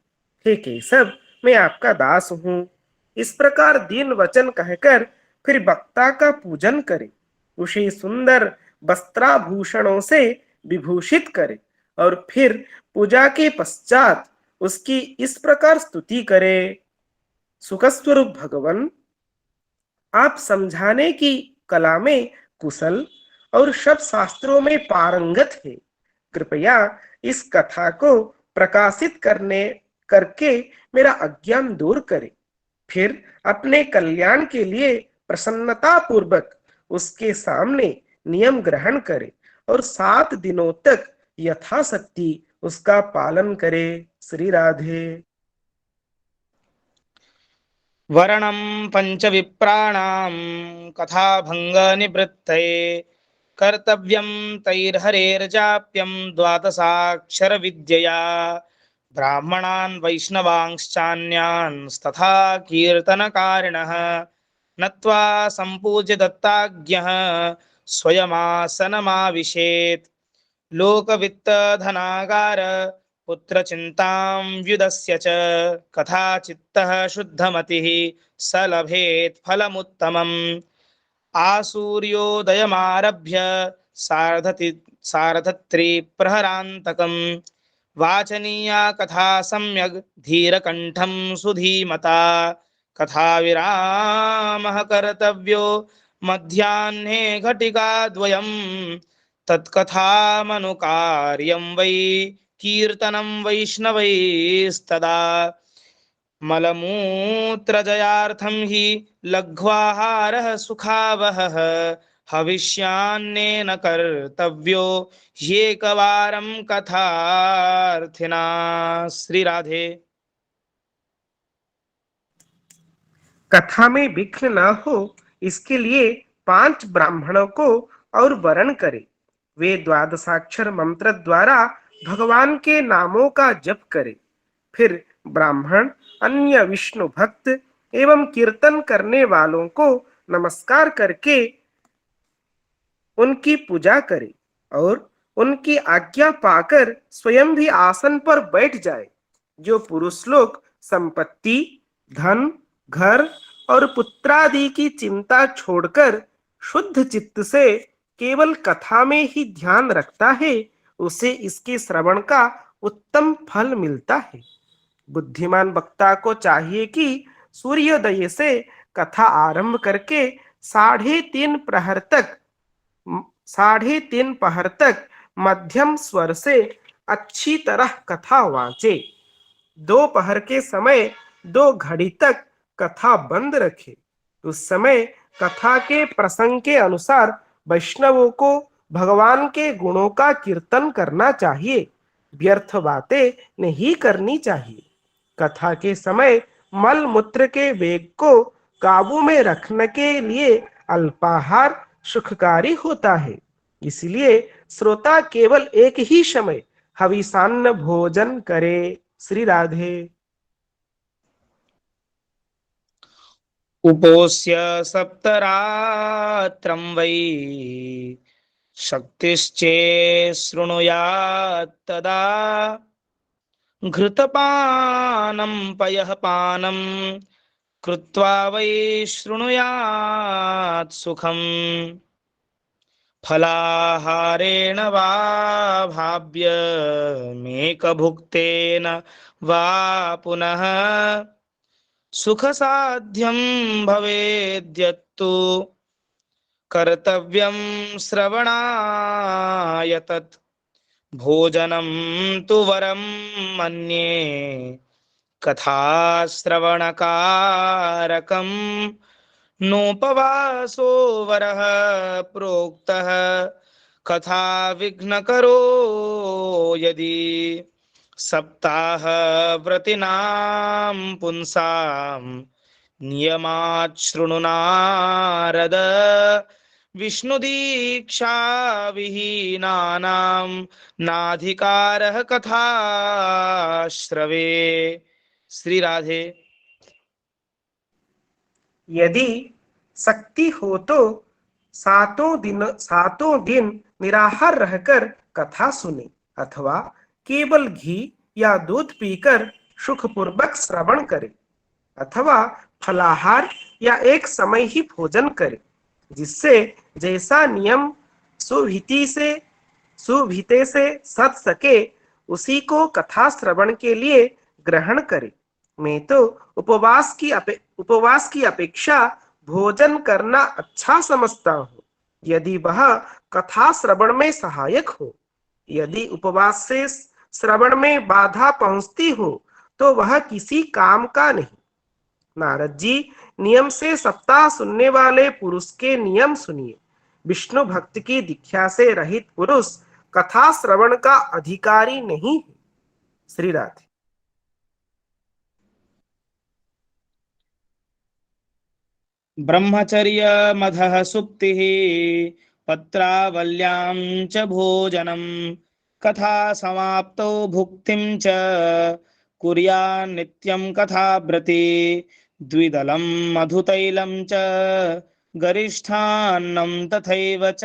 हे केशव, मैं आपका दास हूँ। इस प्रकार दीन वचन कहकर फिर वक्ता का पूजन करे, उसे सुंदर वस्त्राभूषणों से विभूषित करे और फिर पूजा के पश्चात उसकी इस प्रकार स्तुति करे। सुखस्वरूप भगवान, आप समझाने की कला में कुशल और सब शास्त्रों में पारंगत है। कृपया इस कथा को प्रकाशित करके मेरा अज्ञान दूर करे, फिर अपने कल्याण के लिए प्रसन्नता पूर्वक उसके सामने नियम ग्रहण करे और 7 दिनों तक यथाशक्ति उसका पालन करे। श्री राधे। वर्णं पंचविप्राणां कथाभंग निवृत्तये कर्तव्यं तैर्हरेर्जाप्यं द्वादशाक्षर विद्यया ब्राह्मणान् वैष्णवांश्चान्यान्स्तथा कीर्तनकारिणः नत्वा सम्पूज्य दत्ताज्ञः स्वयमासनमाविशेत् लोकवित्तधनागार पुत्रचिन्तां व्युदस्य च कथाचित्तः शुद्धमतिः स लभेत् फलमुत्तमम् आसूर्योदयमारभ्य सार्धत्रिप्रहरान्तकम् वाचनीया कथा सम्यग् धीरकण्ठं सुधीमता कथाविरामः कर्तव्यो मध्याह्ने घटिकाद्वयम् तत्कथामनुकार्यं वै कीर्तनं वैष्णवैस्तदा मलमूत्रजयार्थं हि लघ्वाहारः सुखावहः हविष्यान्नेन कर्तव्यो ह्येकवारं कथार्थिना। श्री राधे। कथा में विघ्न न हो इसके लिए 5 ब्राह्मणों को और वरण करे। वे द्वादशाक्षर मंत्र द्वारा भगवान के नामों का जप करे। फिर ब्राह्मण अन्य विष्णु भक्त एवं कीर्तन करने वालों को नमस्कार करके उनकी पूजा करे और उनकी आज्ञा पाकर स्वयं भी आसन पर बैठ जाए। जो पुरुष लोग संपत्ति, धन, घर और पुत्रादि की चिंता छोड़कर शुद्ध चित्त से केवल कथा में ही ध्यान रखता है, उसे इसके श्रवण का उत्तम फल मिलता है। बुद्धिमान वक्ता को चाहिए कि सूर्योदय से कथा आरंभ करके 3:30 पहर तक मध्यम स्वर से अच्छी तरह कथा वांचे। 2 पहर के समय 2 घड़ी तक कथा बंद रखे। उस समय कथा के प्रसंग के अनुसार वैष्णवों को भगवान के गुणों का कीर्तन करना चाहिए, व्यर्थ बातें नहीं करनी चाहिए। कथा के समय मल मूत्र के वेग को काबू में रखने के लिए अल्पाहार सुखकारी होता है। इसलिए श्रोता केवल एक ही समय हविषान्न भोजन करे। श्री राधे। उपोष्य सप्तरात्रं वै शक्तिश्चे शृणुयात् तदा घृतपानं पयःपानं कृत्वा वै शृणुयात् सुखम् फलाहारेण वा भाव्यमेकभुक्तेन वा पुनः सुखसाध्यं भवेद्यत्तु कर्तव्यं श्रवणाय तत् भोजनं तु वरं मन्ये कथाश्रवणकारकम् नोपवासो वरः प्रोक्तः कथा विघ्नकरो यदि सप्ताह व्रतिनां पुंसां नियमात् शृणु नारद विष्णुदीक्षा विहीनानां नाधिकारः कथा श्रवे। श्री राधे। यदि शक्ति हो तो सातों दिन निराहार रहकर कथा सुने अथवा केवल घी या दूध पीकर सुखपूर्वक श्रवण करे अथवा फलाहार या एक समय ही भोजन करे, जिससे जैसा नियम सुविधि से सध सके उसी को कथा श्रवण के लिए ग्रहण करे। मैं तो उपवास की अपेक्षा भोजन करना अच्छा समझता हूँ, यदि वह कथा श्रवण में सहायक हो। यदि उपवास से श्रवण में बाधा पहुंचती हो तो वह किसी काम का नहीं। नारद जी, नियम से सप्ताह सुनने वाले पुरुष के नियम सुनिए। विष्णु भक्त की दीक्षा से रहित पुरुष कथा श्रवण का अधिकारी नहीं है। श्री राधे। ब्रह्मचर्य मधः सुप्तिः पत्रावल्यां च भोजनं कथा समाप्तौ भुक्तिं च कुर्यान् नित्यं कथाव्रते द्विदलं मधुतैलं च गरिष्ठान्नं तथैव च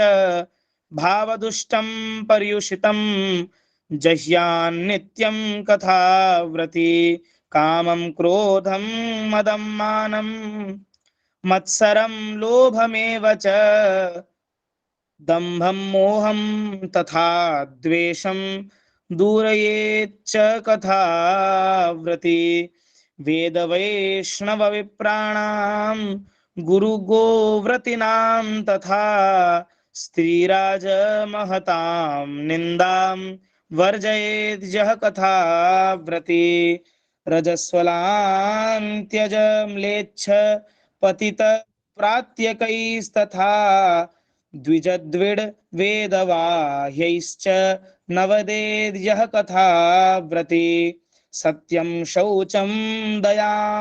भावदुष्टं पर्युषितं जह्यान् नित्यं कथाव्रते कामं क्रोधं मदं मानं मत्सरं लोभमेव च दम्भं मोहं तथा द्वेषं दूरयेच्च कथाव्रते वेदवैष्णवविप्राणां गुरुगोव्रतीनां तथा स्त्रीराजमहतां निन्दां वर्जयेत् यः कथाव्रते रजस्वलां त्यज म्लेच्छ पतित प्रात्यकैस्तथा द्विजद्विड वेदवाह्यैश्च नवदेद् यः कथाव्रते सत्यं शौचं दयां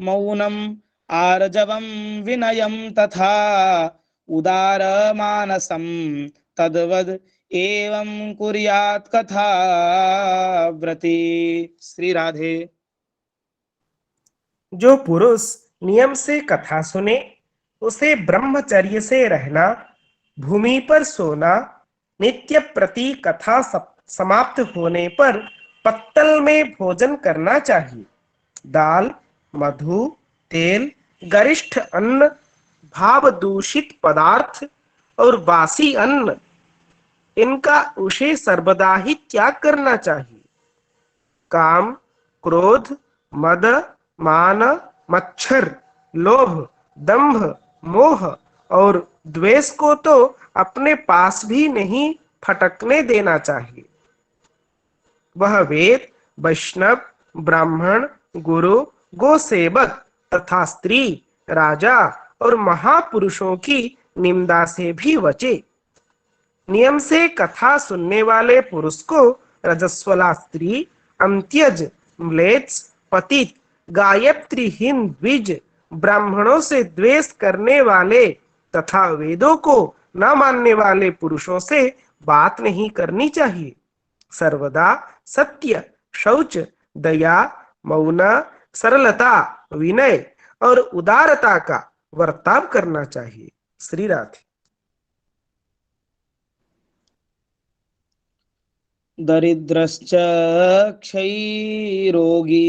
मौनम् आर्जवं विनयं तथा उदारमानसं तद्वद् एवं कुर्यात् कथाव्रते। श्री राधे। जो पुरुष नियम से कथा सुने उसे ब्रह्मचर्य से रहना, भूमि पर सोना, नित्य प्रति कथा समाप्त होने पर पत्तल में भोजन करना चाहिए। दाल, मधु, तेल, गरिष्ठ अन्न, भाव दूषित पदार्थ और बासी अन्न, इनका उसे सर्वदा ही त्याग करना चाहिए। काम, क्रोध, मद, मान, मच्छर, लोभ, दंभ, मोह और द्वेष को तो अपने पास भी नहीं फटकने देना चाहिए। वह वेद, वैष्णव, ब्राह्मण, गुरु, गोसेवक तथा स्त्री, राजा और महापुरुषों की निंदा से भी बचे। नियम से कथा सुनने वाले पुरुष को रजस्वला स्त्री, अंत्यज, म्लेच्छ, पतित, गायत्रीहीन द्विज, ब्राह्मणों से द्वेष करने वाले तथा वेदों को न मानने वाले पुरुषों से बात नहीं करनी चाहिए। सर्वदा सत्य, शौच, दया, मौन, सरलता, विनय और उदारता का वर्ताव करना चाहिए। श्री राधे। दरिद्रश्च क्षयरोगी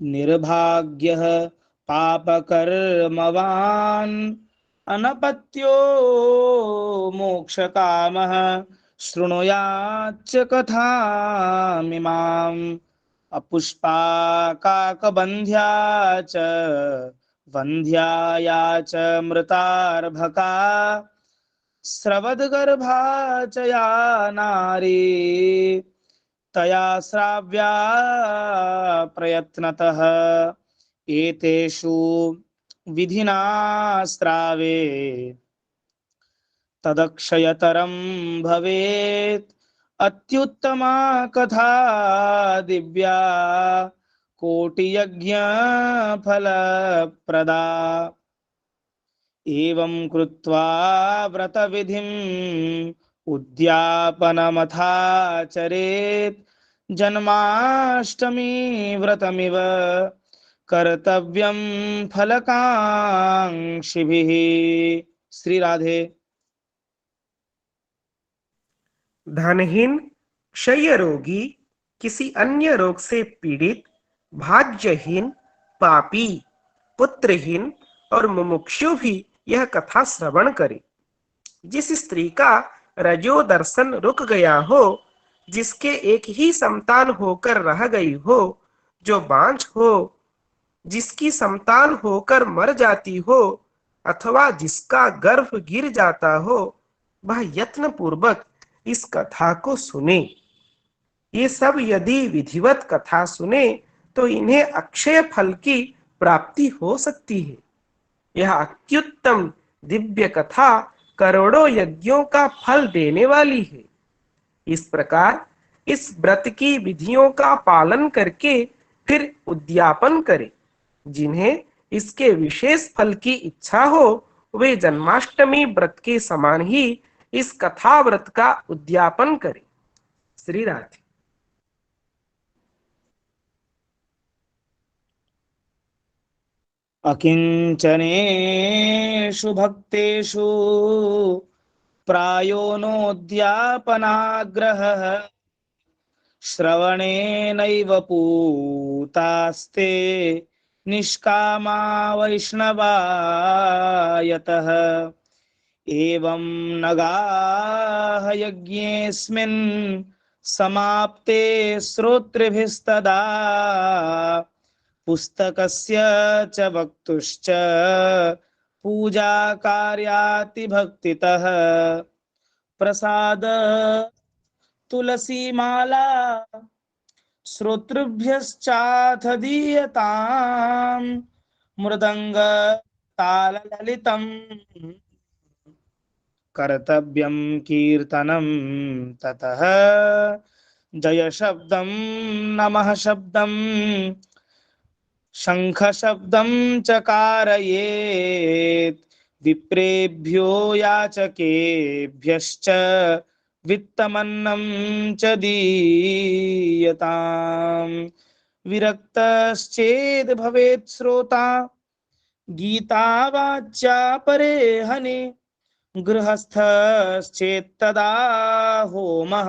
निर्भाग्यः पापकर्मवान् अनपत्यो मोक्षकामः शृणुयाच्च कथामिमाम् अपुष्पा काकबन्ध्या च वन्ध्याया च मृतार्भका स्रवद्गर्भा च या नारी तया श्राव्या प्रयत्नतः एतेषु विधिना श्रावे तदक्षयतरं भवेत् अत्युत्तमा कथा दिव्या कोटियज्ञ फलप्रदा एवं कृत्वा व्रतविधिम् उद्यापनमथाचरेत् जन्माष्टमी व्रतमिव कर्तव्यं फलकांक्षिभिः। श्री राधे। धनहीन, क्षय रोगी, किसी अन्य रोग से पीड़ित, भाग्यहीन, पापी, पुत्रहीन और मुमुक्षु भी यह कथा श्रवण करे। जिस स्त्री का रजो दर्शन रुक गया हो, जिसके एक ही संतान होकर रह गई हो, जो बांझ हो, जिसकी संतान होकर मर जाती हो, अथवा जिसका गर्भ गिर जाता हो, वह यत्न पूर्वक इस कथा को सुने। ये सब यदि विधिवत कथा सुने तो इन्हें अक्षय फल की प्राप्ति हो सकती है। यह अत्युत्तम दिव्य कथा करोड़ों यज्ञों का फल देने वाली है। इस प्रकार इस व्रत की विधियों का पालन करके फिर उद्यापन करें। जिन्हें इसके विशेष फल की इच्छा हो, वे जन्माष्टमी व्रत के समान ही इस कथा व्रत का उद्यापन करें। श्री राधे। अकिंचनेषु भक्तेषु प्रायो नोद्यापनाग्रहः श्रवणेनैव पूतास्ते निष्कामा वैष्णवा यतः एवं नगाः यज्ञेऽस्मिन् समाप्ते श्रोतृभिस्तदा पुस्तकस्य च वक्तुश्च पूजा कार्याति भक्तितः प्रसाद तुलसी माला श्रोतृभ्यश्चाथ दीयताम् मृदंग ताल ललितम् कर्तव्यं कीर्तनं ततः जय शब्दं नमः शब्दं शंख शब्दं च कारयेत् विप्रेभ्यो याचकेभ्यश्च वित्तमन्नं च दीयताम् विरक्तश्चेद् भवेत् श्रोता गीतावाच्या परे हने गृहस्थश्चेत्तदा होमः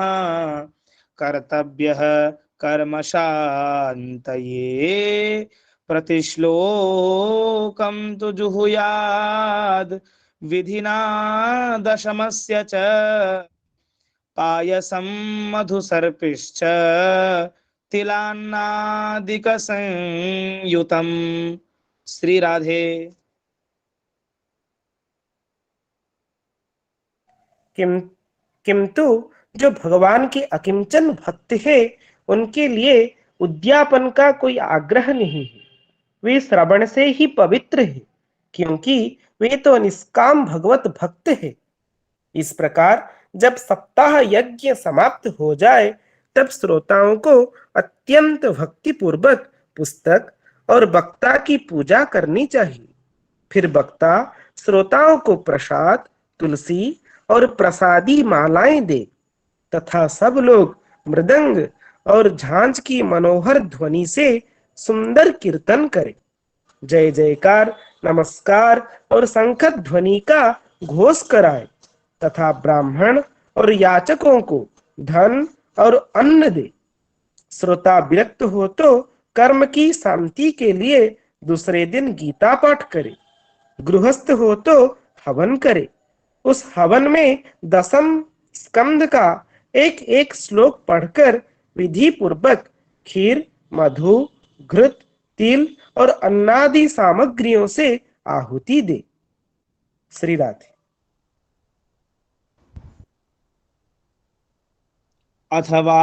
कर्तव्यः कर्म शान्तये प्रतिश्लोकं तु जुहुयाद् विधिना दशमस्य च पायसं मधुसर्पिश्च तिलान्नादिकसंयुतम्। श्री राधे। किंतु जो भगवान के अकिंचन भक्त है, उनके लिए उद्यापन का कोई आग्रह नहीं है। वे श्रवण से ही पवित्र है, क्योंकि वे तो निष्काम भगवत भक्त है। इस प्रकार जब सप्ताह यज्ञ समाप्त हो जाए, तब श्रोताओं को अत्यंत भक्ति पूर्वक पुस्तक और वक्ता की पूजा करनी चाहिए। फिर वक्ता श्रोताओं को प्रसाद, तुलसी और प्रसादी मालाएं दे तथा सब लोग मृदंग और झांझ की मनोहर ध्वनि से सुंदर कीर्तन करें। जय जयकार, नमस्कार और शंख ध्वनि का घोष कराए तथा ब्राह्मण और याचकों को धन और अन्न दे। श्रोता विरक्त हो तो कर्म की शांति के लिए दूसरे दिन गीता पाठ करे। गृहस्थ हो तो हवन करे। उस हवन में दसम स्कंद का एक एक श्लोक पढ़कर विधि पूर्वक खीर, मधु, घृत, तिल और अन्नादि सामग्रियों से आहुति दे। श्री राधे। अथवा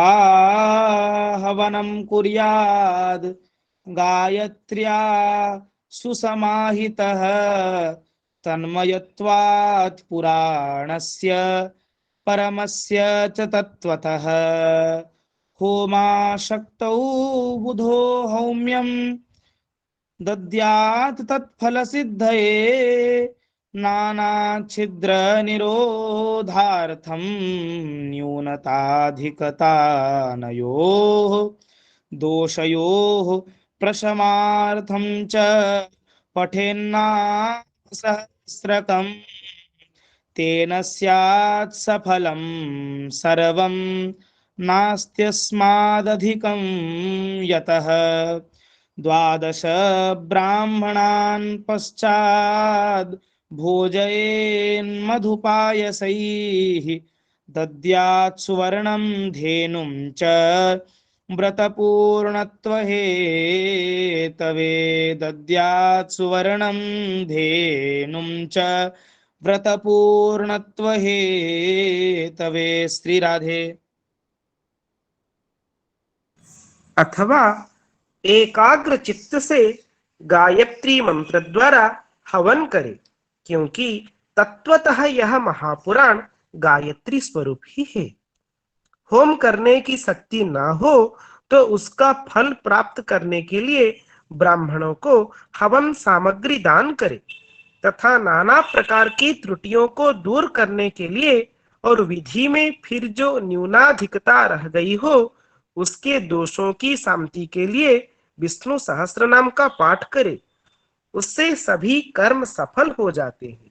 हवनं कुर्याद गायत्र्या सुसमाहितः तन्मयत्वात् पुराणस्य परमस्य च तत्त्वतः होमाशक्तौ बुधो हौम्यं दद्यात् तत्फलसिद्धये नानाच्छिद्र निरोधार्थं न्यूनताधिकतानयोः दोषयोः प्रशमार्थं च पठेन्नासहस्रकम् तेन स्यात् सफलं सर्वं नास्त्यस्मादधिकं यतः। द्वादश ब्राह्मणान् पश्चाद् भोजयेन्मधुपायसैः दद्यात् सुवर्णं धेनुं च व्रतपूर्णत्वहेतवे दद्यात् सुवर्णं धेनुं च व्रतपूर्णत्वहेतवे। श्री राधे। अथवा एकाग्र चित्त से गायत्री मंत्र द्वारा हवन करे, क्योंकि तत्वतः यह महापुराण गायत्री स्वरूप ही है। होम करने की शक्ति ना हो तो उसका फल प्राप्त करने के लिए ब्राह्मणों को हवन सामग्री दान करे तथा नाना प्रकार की त्रुटियों को दूर करने के लिए और विधि में फिर जो न्यूनाधिकता रह गई हो उसके दोषों की शांति के लिए विष्णु सहस्त्र नाम का पाठ करे। उससे सभी कर्म सफल हो जाते हैं,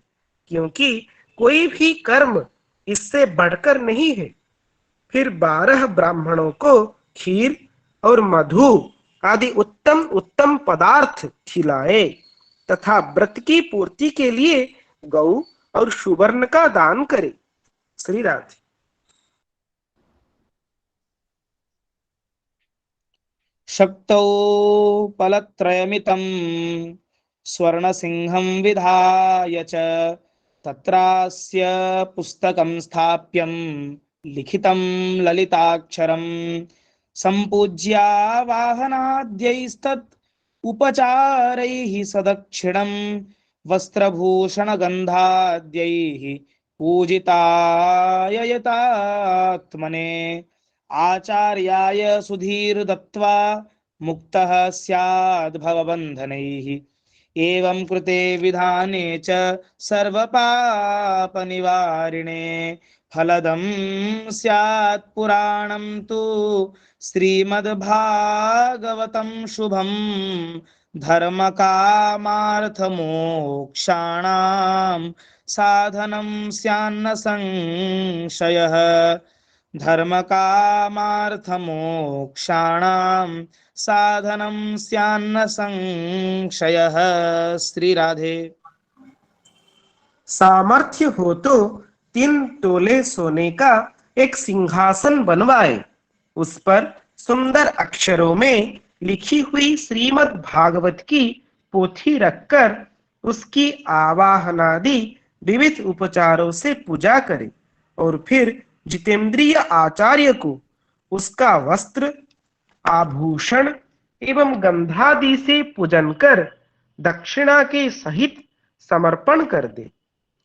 क्योंकि कोई भी कर्म इससे बढ़कर नहीं है। फिर 12 ब्राह्मणों को खीर और मधु आदि उत्तम उत्तम पदार्थ खिलाए तथा व्रत की पूर्ति के लिए गौ और सुवर्ण का दान करे। श्री राधे। शक्तौ फलत्रयमितं स्वर्णसिंहं विधाय च तत्रास्य पुस्तकं स्थाप्यं लिखितं ललिताक्षरं सम्पूज्या वाहनाद्यैस्तत् उपचारैः सदक्षिणं वस्त्रभूषणगन्धाद्यैः पूजिताय यतात्मने आचार्याय सुधीर दत्त्वा मुक्तः स्याद् भवबन्धनैः एवं कृते विधाने च सर्वपापनिवारिणे फलदं स्यात् पुराणं तु श्रीमद्भागवतं शुभं धर्मकामार्थमोक्षाणां साधनं स्यान्न संशयः धर्मकामार्थमोक्षाणां साधनं स्यान्न संशयः। श्री राधे। सामर्थ्य हो तो 3 तोले सोने का एक सिंहासन बनवाए, उस पर सुंदर अक्षरों में लिखी हुई श्रीमद् भागवत की पोथी रखकर उसकी आवाहनादि विविध उपचारों से पूजा करे और फिर जितेंद्रिय आचार्य को उसका वस्त्र, आभूषण एवं गंधादि से पूजन कर दक्षिणा के सहित समर्पण कर दे।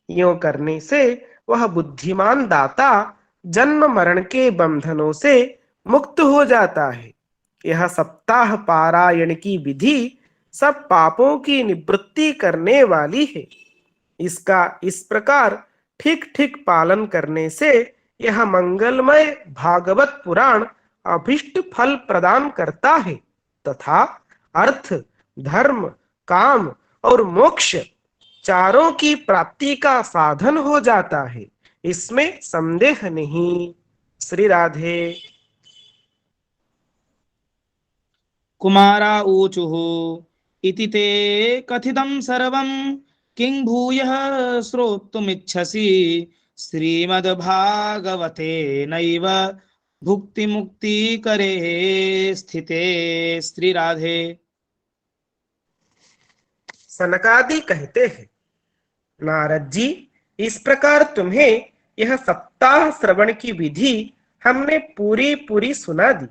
यूं करने से वह बुद्धिमान दाता जन्म मरण के बंधनों से मुक्त हो जाता है। यह सप्ताह पारायण की विधि सब पापों की निवृत्ति करने वाली है। इसका इस प्रकार ठीक ठीक पालन करने से यह मंगलमय भागवत पुराण अभिष्ट फल प्रदान करता है तथा अर्थ, धर्म, काम और मोक्ष चारों की प्राप्ति का साधन हो जाता है, इसमें संदेह नहीं। श्री राधे। कुमारा ऊचुः इति ते कथितं सर्वं किं भूयः श्रोतुमिच्छसि श्रीमद्भागवते नैव भुक्ति मुक्ति करे स्थिते। श्री राधे। सनकादि कहते हैं, नारद जी, इस प्रकार तुम्हें यह सप्ताह श्रवण की विधि हमने पूरी पूरी सुना दी।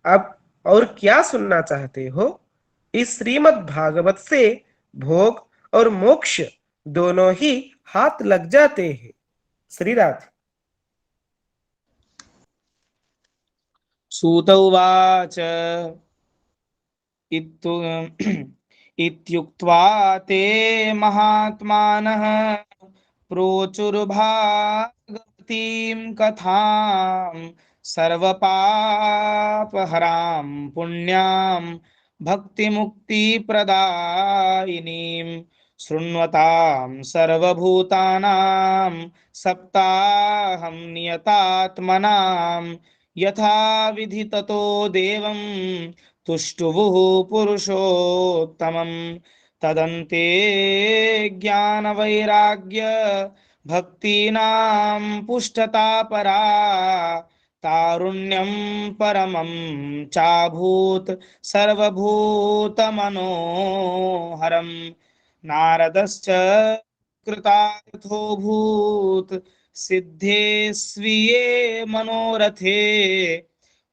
अब और क्या सुनना चाहते हो? इस श्रीमद् भागवत से भोग और मोक्ष दोनों ही हाथ लग जाते हैं। श्री राधे। सूत उवाच इत्युक्त्वा ते महात्मानः प्रोचुर्भागवतीं कथां सर्वपापहरां पुण्यां भक्तिमुक्तिप्रदायिनीं शृण्वतां सर्वभूतानां सप्ताहं नियतात्मनां यथा विधि ततो देवं तुष्टुवुः पुरुषोत्तमं तदन्ते ज्ञानवैराग्य भक्तीनां पुष्टता परा तारुण्यं परमं चाभूत सर्वभूतमनोहरं नारदश्च कृतार्थोऽभूत् सिद्धे स्वीये मनोरथे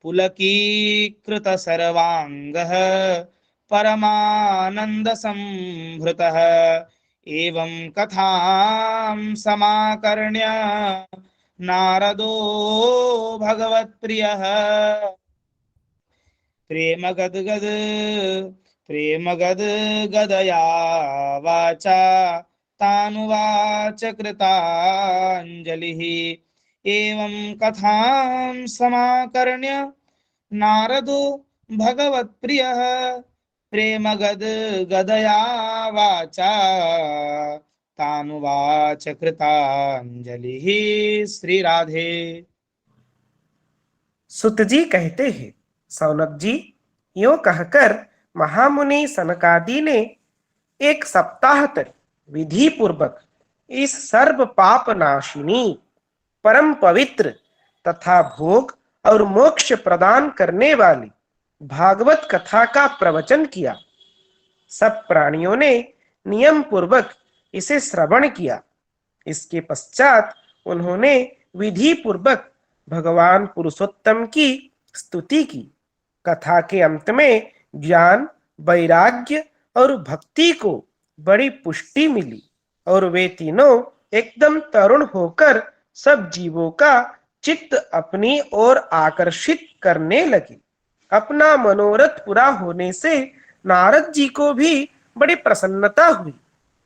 पुलकीकृत सर्वांगः परमानंद संभृतः एवं कथां समाकर्ण्य नारदो भगवत्प्रियः प्रेमगद्गदया वाचा तानुवाच कृताञ्जलिः एवं कथां समाकर्ण्य नारदो भगवत्प्रियः प्रेमगद्गदया वाचा तानुवाच कृताञ्जलिः। श्री राधे। सुत जी कहते हैं, सौनक जी, यूं कहकर महामुनि सनकादि ने एक सप्ताह तक विधि पूर्वक इस सर्व पाप नाशिनी, परम पवित्र तथा भोग और मोक्ष प्रदान करने वाली भागवत कथा का प्रवचन किया। सब प्राणियों ने नियम पूर्वक इसे श्रवण किया। इसके पश्चात उन्होंने विधि पूर्वक भगवान पुरुषोत्तम की स्तुति की। कथा के अंत में ज्ञान, वैराग्य और भक्ति को बड़ी पुष्टि मिली और वे तीनों एकदम तरुण होकर सब जीवों का चित्त अपनी ओर आकर्षित करने लगे। अपना मनोरथ पूरा होने से नारद जी को भी बड़ी प्रसन्नता हुई।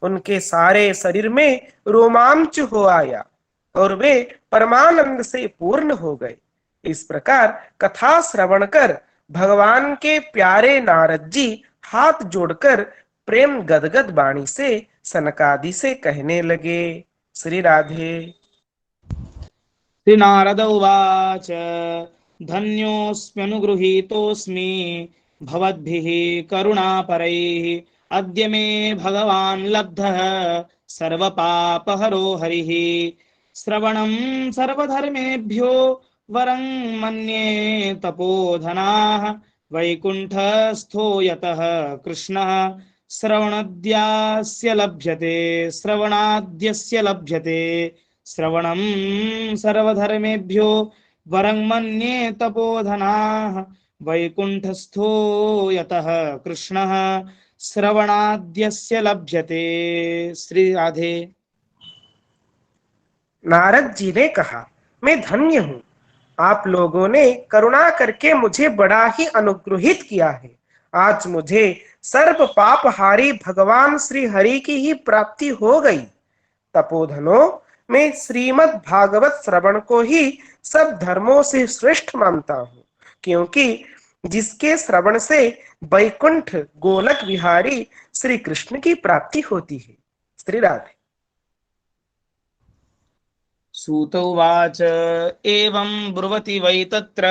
उनके सारे शरीर में रोमांच हो आया और वे परमानंद से पूर्ण हो गए। इस प्रकार कथा श्रवण कर भगवान के प्यारे नारद जी हाथ जोड़कर प्रेम गदगद वाणी से सनकादि से कहने लगे। श्री राधे। श्री नारद उवाच धन्योऽस्म्यनुगृहीतोऽस्मि भवद्भिः करुणापरैः अद्य मे भगवान् लब्धः सर्वपापहरो हरिः श्रवणं सर्वधर्मेभ्यो वरं मन्ये तपोधनाः वैकुण्ठस्थो यतः कृष्णः श्रवणाद्यस्य लभ्यते श्रवणं सर्वधर्मेभ्यो वरं मन्ये तपोधनाः वैकुण्ठस्थो यतः कृष्णः श्रवणाद्यस्य लभ्यते। श्री राधे। नारद जी ने कहा, मैं धन्य हूँ। आप लोगों ने करुणा करके मुझे बड़ा ही अनुग्रहित किया है। आज मुझे सर्व पापहारी भगवान श्री हरि की ही प्राप्ति हो गई। तपोधनों, मैं श्रीमद् भागवत श्रवण को ही सब धर्मों से श्रेष्ठ मानता हूँ, क्योंकि जिसके श्रवण से वैकुंठ गोलक विहारी श्री कृष्ण की प्राप्ति होती है। श्री राधे। सूत उवाच एवं ब्रुवति वै तत्र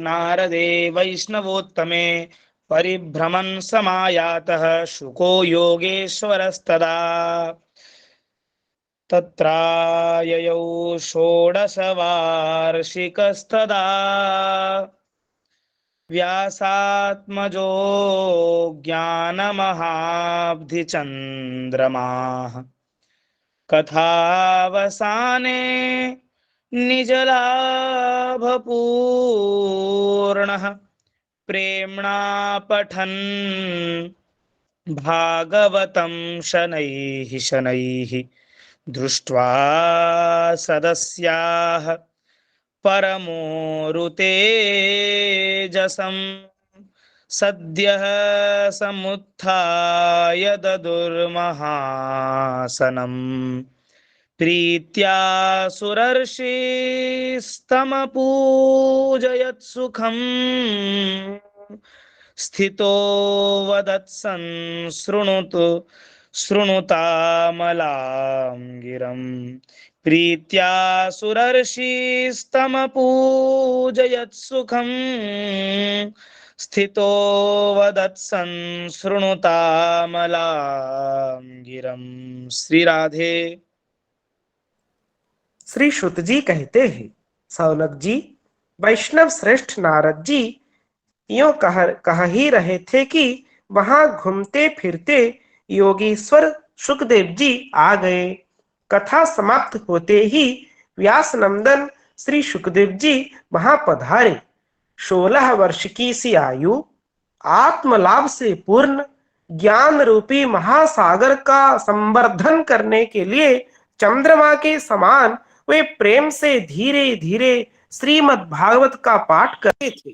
नारदे वैष्णवोत्तमे परिभ्रमन् समायातः शुको योगेश्वरस्तदा तत्राययौ षोडशवार्षिकस्तदा व्यासात्मजो ज्ञानमहाब्धिचन्द्रमाः कथावसाने निजलाभपूर्णः प्रेम्णा पठन् भागवतं शनैः शनैः दृष्ट्वा सदस्याः परमोरुतेजसं सद्यः समुत्थाय ददुर्महासनम् प्रीत्या सुरर्षिस्तमपूजयत्सुखम् स्थितो वदत्सन् शृणुतामलां गिरम् प्रीत्या सुरर्षिस्तमपूजयत्सुखम् स्थितो वदत्सन् शृणुतामलां गिरम्। श्री राधे। श्री शुत जी कहते हैं, सौनक जी, वैष्णव श्रेष्ठ नारद जी यूं कह ही रहे थे कि वहां घूमते फिरते योगीश्वर सुखदेव जी आ गए। कथा समाप्त होते ही व्यास नंदन श्री सुखदेव जी वहां पधारे। 16 वर्ष की सी आयु, आत्मलाभ से पूर्ण ज्ञान रूपी महासागर का संवर्धन करने के लिए चंद्रमा के समान वे प्रेम से धीरे धीरे श्रीमद् भागवत का पाठ करते थे।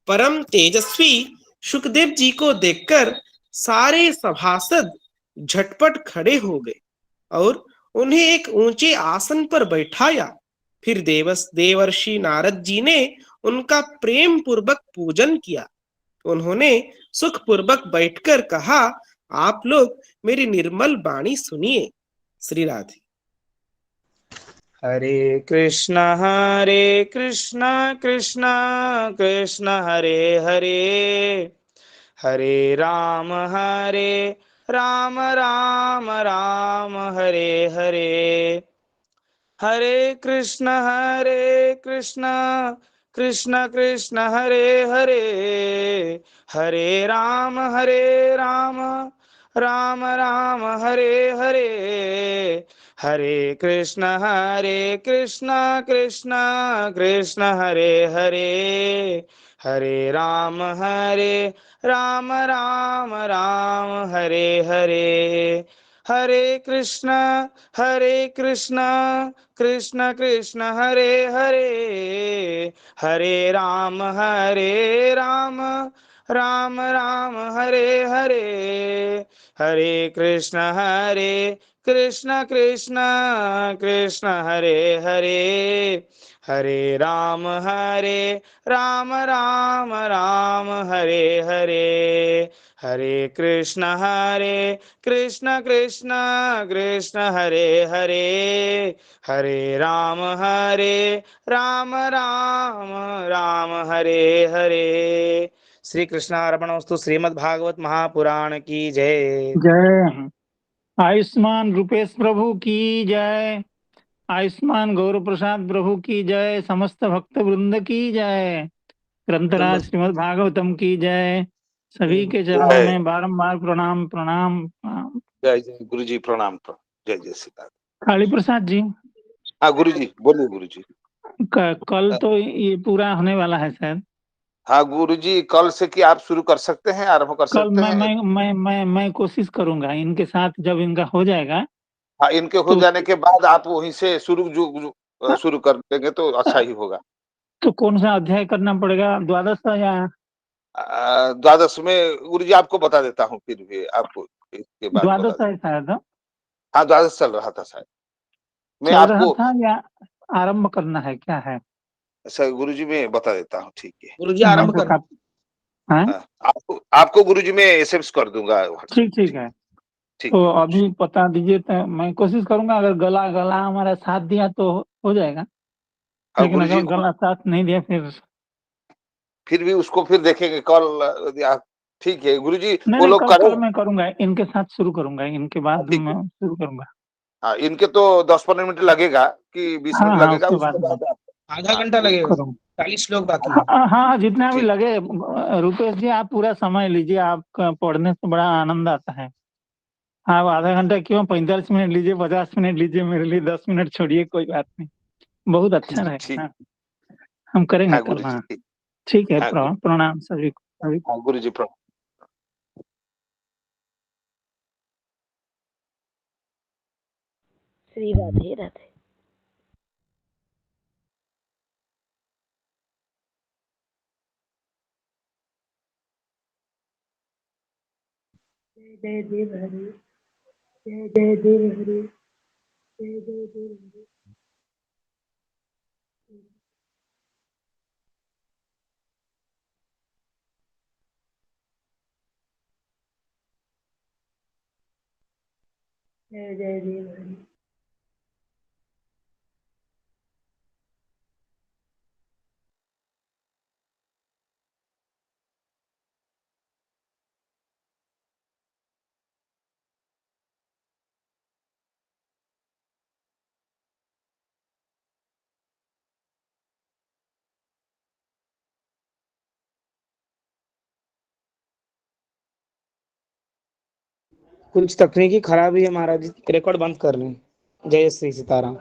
परम तेजस्वी सुखदेव जी को देखकर सारे सभासद झटपट खड़े हो गए और उन्हें एक ऊंचे आसन पर बैठाया। फिर देवर्षि नारद जी ने उनका प्रेम पूर्वक पूजन किया। उन्होंने सुख पूर्वक बैठकर कहा, आप लोग मेरी निर्मल वाणी सुनिए। श्री राधे। हरे कृष्ण कृष्ण कृष्ण हरे हरे, हरे राम राम राम हरे हरे, हरे कृष्ण कृष्ण कृष्ण हरे हरे, हरे राम राम राम हरे हरे, हरे कृष्ण कृष्ण कृष्ण हरे हरे, हरे राम राम राम हरे हरे, हरे कृष्ण कृष्ण कृष्ण हरे हरे, हरे राम राम राम हरे हरे, हरे कृष्ण कृष्ण कृष्ण हरे हरे, हरे राम राम हरे हरे, हरे कृष्ण कृष्ण कृष्ण हरे हरे, हरे राम राम हरे हरे। श्री कृष्णार्पणमस्तु। श्रीमद् भागवत महापुराण की जय। जय। आयुष्मान रूपेश प्रभु की जय, आयुष्मान गौर प्रसाद प्रभु की जय, समस्त भक्त वृंद की जय, ग्रंथराज श्रीमद् भागवतम की जय। सभी के चरणों में बारंबार प्रणाम प्रणाम प्रणाम। जय जय गुरु जी, प्रणाम जय जय सीता। काली प्रसाद जी, हाँ गुरु जी बोलिए। गुरु जी कल तो ये पूरा होने वाला है शायद। हाँ गुरु जी, कल से कि आप शुरू कर सकते हैं, आरंभ कर कल सकते हैं। मैं कोशिश करूंगा इनके साथ, जब इनका हो जाएगा। हाँ, इनके हो जाने के बाद आप वहीं से शुरू कर देंगे तो अच्छा ही होगा। तो कौन सा अध्याय करना पड़ेगा, द्वादश या 12 में? गुरु जी आपको बता देता हूँ, फिर भी आपको इसके बाद बता द्वादश देता। है शायद? हाँ 12 चल रहा था शायद। मैं चल रहा आपको था या आरंभ करना है, क्या है? सर गुरु जी मैं बता देता हूँ, ठीक है। गुरु जी मैं आरंभ तो कर। हाँ, आपको गुरु जी में एसएमएस कर दूंगा। ठीक है। ठीक तो है। अभी बता दीजिए, तो मैं कोशिश करूंगा। अगर गला हमारा साथ दिया तो हो जाएगा, हाँ लेकिन गुरु जी अगर गला साथ नहीं दिया फिर फिर भी उसको फिर देखेंगे कल। ठीक है गुरुजी, नहीं वो नहीं, लोग कल करें। कल मैं करूंगा, इनके साथ शुरू करूंगा, इनके बाद ठीक है। मैं शुरू करूंगा। हाँ, इनके तो 10-15 मिनट लगेगा कि 20 मिनट हाँ लगेगा, उसके उसके बाद मैं बाद आप। आधा हाँ घंटा लगेगा, करूंगा। 40 श्लोक बाकी है। हाँ हाँ, जितना भी ठीक। लगे। रुपेश जी आप पूरा समय लीजिए, आपका पढ़ने से बड़ा आनंद आता है। आप आधा घंटा क्यों, 45 मिनट लीजिए, 50 मिनट लीजिए, मेरे लिए 10 मिनट छोड़िए, कोई बात नहीं। बहुत अच्छा ठीक। रहेगा। हाँ, हम करेंगे हाँ कल। गुरुजी, हाँ ठीक। ठीक है, हाँ गुरु। प्रणाम सभी को, सभी को। हाँ गुरुजी, प्रणाम। श्री राधे राधे। जय जय देव हरि, जय जय देव हरि, जय जय देव हरि। जय जय देव हरि। कुछ तकनीकी खराबी है महाराज जी, रिकॉर्ड बंद कर रहे हैं। जय श्री सीताराम।